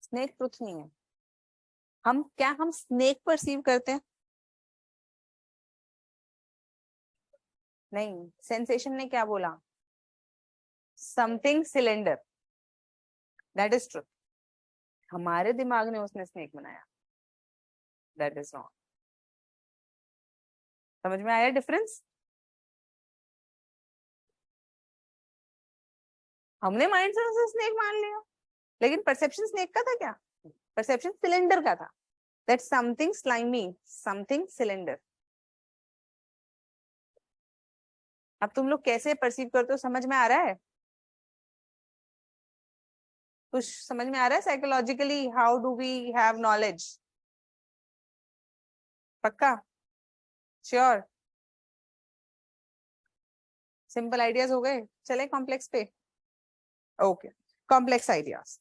Speaker 1: स्नेक ट्रुथ नहीं है. हम स्नेक परसीव करते हैं? नहीं, सेंसेशन ने क्या बोला? Something cylinder, that is truth. हमारे दिमाग ने उसने स्नेक बनाया, दैट इज रॉन्ग. समझ में आया डिफरेंस? हमने माइंड से उसे स्नेक मान लिया, लेकिन परसेप्शन स्नेक का था क्या? परसेप्शन सिलेंडर का था. That something slimy, something cylinder. अब तुम लोग कैसे परसीव करते हो, समझ में आ रहा है? कुछ समझ में आ रहा है psychologically? How do we have knowledge? पक्का? श्योर? सिंपल आइडियाज हो गए, चले कॉम्प्लेक्स पे. Okay, complex ideas.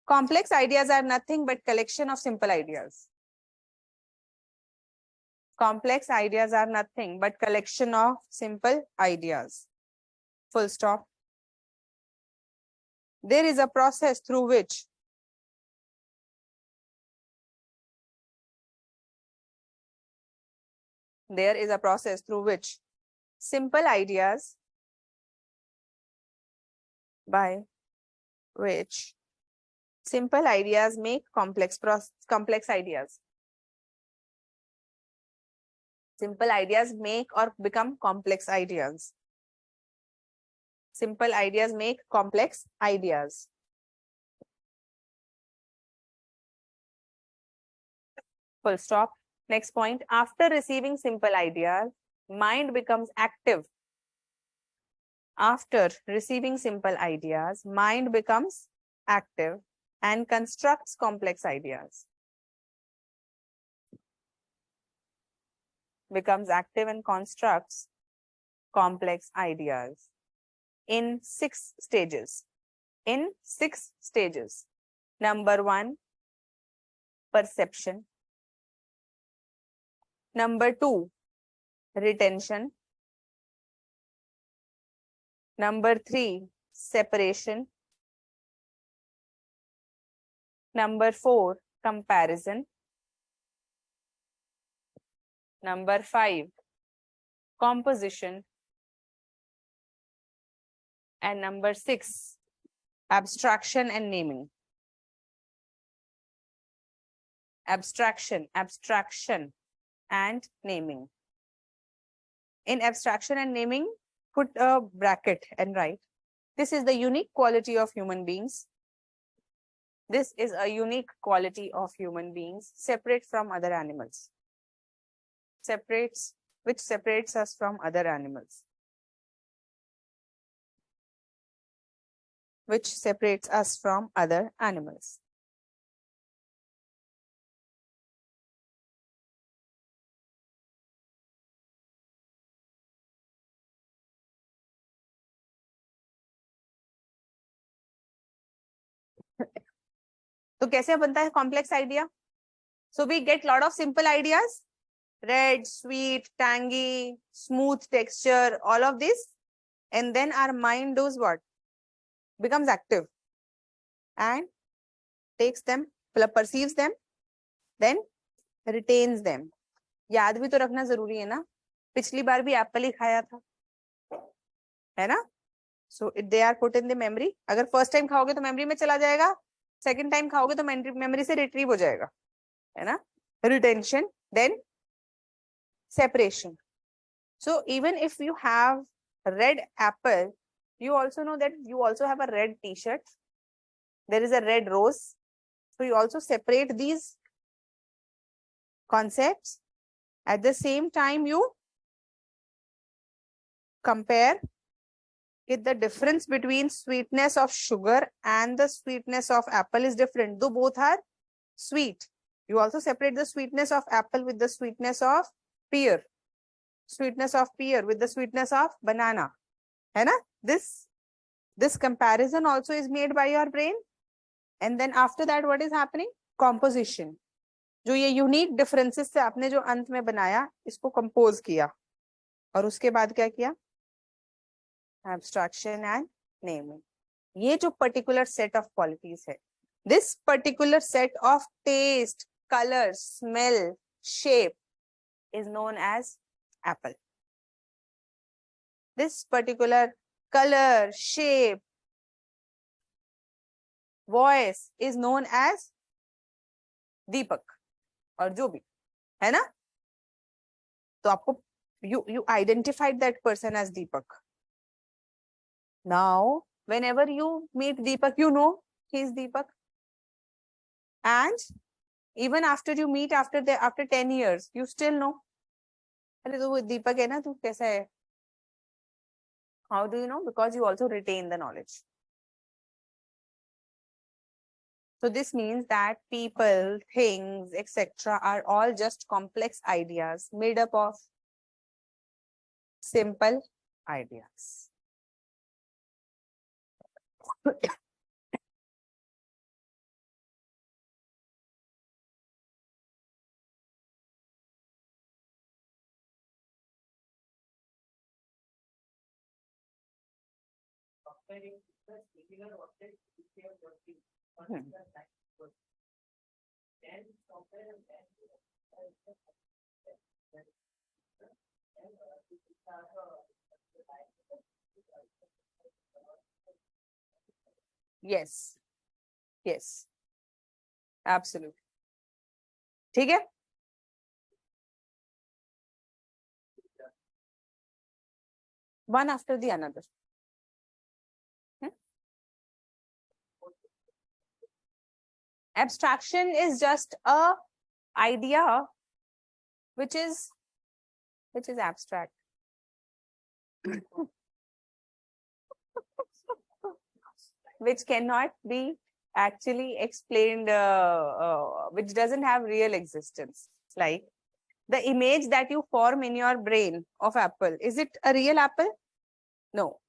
Speaker 1: Complex ideas are nothing but collection of simple ideas. Complex ideas are nothing but collection of simple ideas. Full stop. There is a process through which simple ideas by which simple ideas make complex ideas. Simple ideas make or become complex ideas. Simple ideas make complex ideas. Full stop. Next point. After receiving simple ideas, mind becomes active. After receiving simple ideas, mind becomes active and constructs complex ideas. Becomes active and constructs complex ideas in 6 stages. In 6 stages. Number 1, perception. Number 2, retention. Number 3, separation. Number 4, comparison. Number 5, composition. And number 6, abstraction and naming. Abstraction and naming. In abstraction and naming, put a bracket and write, this is the unique quality of human beings. This is a unique quality of human beings, separate from other animals. Which separates us from other animals. Which separates us from other animals. तो कैसे बनता है complex idea? So we get lot of simple ideas. Red, sweet, tangy, smooth texture, all of this. And then our mind does what? Becomes active and takes them, perceives them, then retains them. याद भी तो रखना जरूरी है ना, पिछली बार भी Apple ही खाया था, है ना? So they are put in the memory. अगर first time खाओगे तो memory में चला जाएगा, second time खाओगे तो memory से retrieve हो जाएगा, है ना? Retention, then separation. So even if you have red apple, you also know that you also have a red t-shirt. There is a red rose. So you also separate these concepts. At the same time, you compare if the difference between sweetness of sugar and the sweetness of apple is different, though both are sweet. You also separate the sweetness of apple with the sweetness of pear. Sweetness of pear with the sweetness of banana. है ना? This comparison also is made by your brain. And then after that, what is happening? Composition. जो ये unique differences से आपने जो अंत में बनाया, इसको compose किया. और उसके बाद क्या किया? Abstraction and naming. ये जो particular set of qualities है, this particular set of taste, color, smell, shape is known as apple. This particular color, shape, voice is known as Deepak और जो भी, है ना? तो आपको you identified that person as Deepak. Now, whenever you meet Deepak, you know he is Deepak. And even after you meet after 10 years, you still know. अरे तो वो दीपक है ना, तू कैसा है? How do you know? Because you also retain the knowledge. So this means that people, things, etc. are all just complex ideas made up of simple ideas. Yes, yes, absolutely. ठीक है? One after the another. Abstraction is just a idea which is abstract. Which cannot be actually explained, which doesn't have real existence. Like the image that you form in your brain of apple, is it a real apple? No,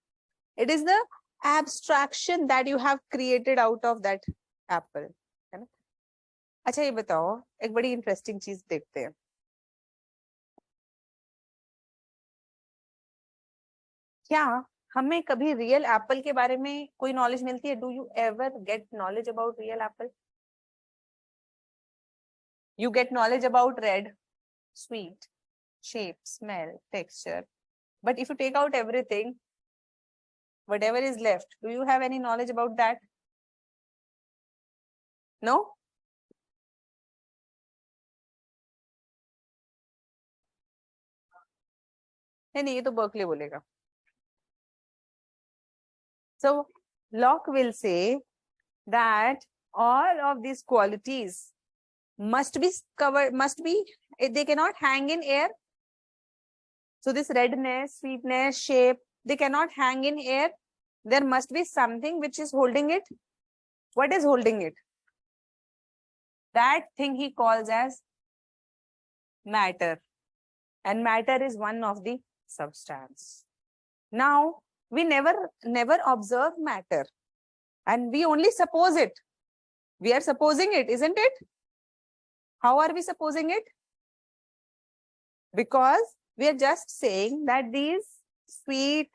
Speaker 1: it is the abstraction that you have created out of that apple. है ना? अच्छा ये बताओ, एक बड़ी interesting चीज देखते हैं. क्या हमें कभी रियल एप्पल के बारे में कोई नॉलेज मिलती है? Do you ever get knowledge about real Apple? You get knowledge about red, sweet, shape, smell, texture. But if you take out everything, whatever is left, do you have any knowledge about that? No? नहीं, ये तो Berkeley बोलेगा. So Locke will say that all of these qualities must be covered, they cannot hang in air. So this redness, sweetness, shape, they cannot hang in air. There must be something which is holding it. What is holding it? That thing he calls as matter. And matter is one of the substance. Now, we never observe matter. And we only suppose it. We are supposing it, isn't it? How are we supposing it? Because we are just saying that these sweet,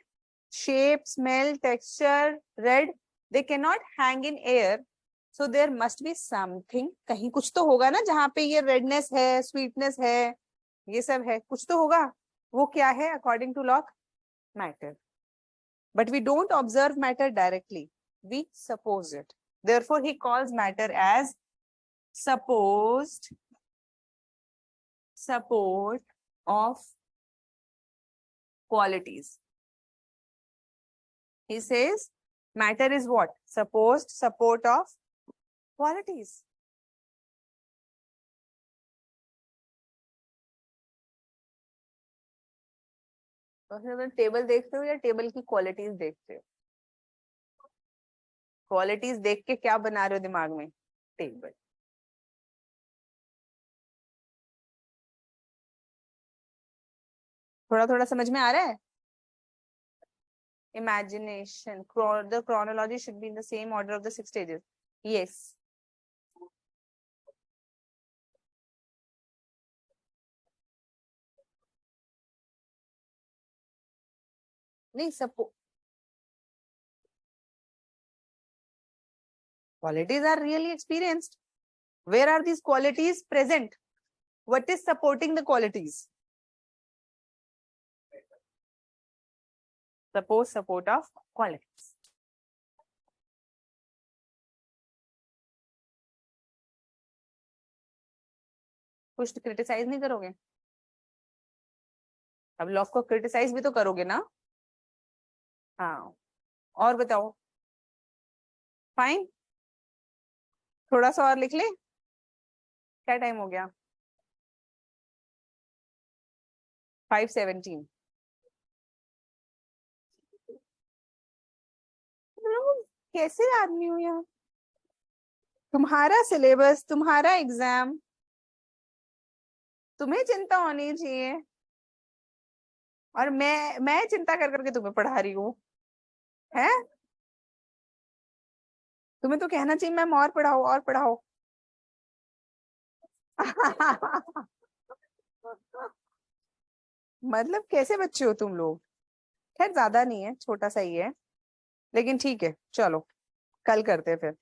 Speaker 1: shape, smell, texture, red, they cannot hang in air. So there must be something. कहीं कुछ तो होगा ना जहाँ पे ये redness है, sweetness है, ये सब है, कुछ तो होगा. वो क्या है according to Locke? Matter. But we don't observe matter directly. We suppose it. Therefore, he calls matter as supposed support of qualities. He says matter is what? Supposed support of qualities. तो फिर table देखते हो या table की qualities देखते हो? Qualities देख के क्या बना रहे हो दिमाग में? टेबल. थोड़ा थोड़ा समझ में आ रहा है? Imagination, the chronology should be in the same order of the 6 stages. Yes. नहीं, suppose qualities are really experienced. Where are these qualities present? What is supporting the qualities? Suppose support of qualities. कुछ criticise नहीं करोगे? अब lock को criticise भी तो करोगे ना? हाँ, और बताओ. फाइन, थोड़ा सा और लिख ले. क्या टाइम हो गया? 5:17. कैसे आदमी हो यार? तुम्हारा सिलेबस, तुम्हारा एग्जाम, तुम्हें चिंता होनी चाहिए और मैं चिंता कर करके तुम्हें पढ़ा रही हूँ. है? तुम्हें तो कहना चाहिए मैम और पढ़ाओ और पढ़ाओ. मतलब कैसे बच्चे हो तुम लोग? खैर ज्यादा नहीं है, छोटा सा ही है, लेकिन ठीक है, चलो कल करते हैं फिर.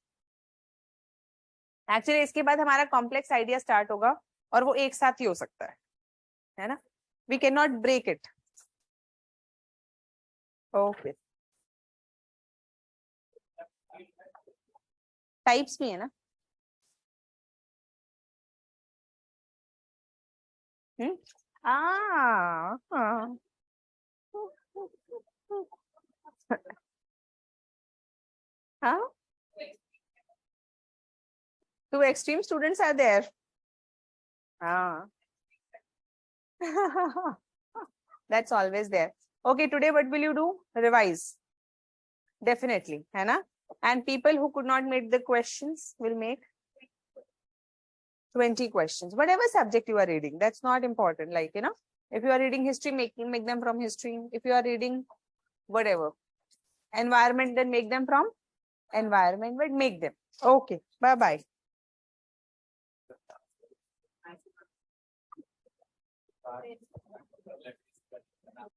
Speaker 1: एक्चुअली इसके बाद हमारा कॉम्प्लेक्स आइडिया स्टार्ट होगा और वो एक साथ ही हो सकता है ना? We can not break it. Okay. Types भी है ना? हाँ. हाँ, two extreme students are there. That's always there. Okay, today what will you do? Revise. Definitely, है ना? And people who could not make the questions will make 20 questions. Whatever subject you are reading, that's not important. Like, if you are reading history, make them from history. If you are reading whatever, environment, then make them from environment, but make them. Okay, bye-bye. Bye.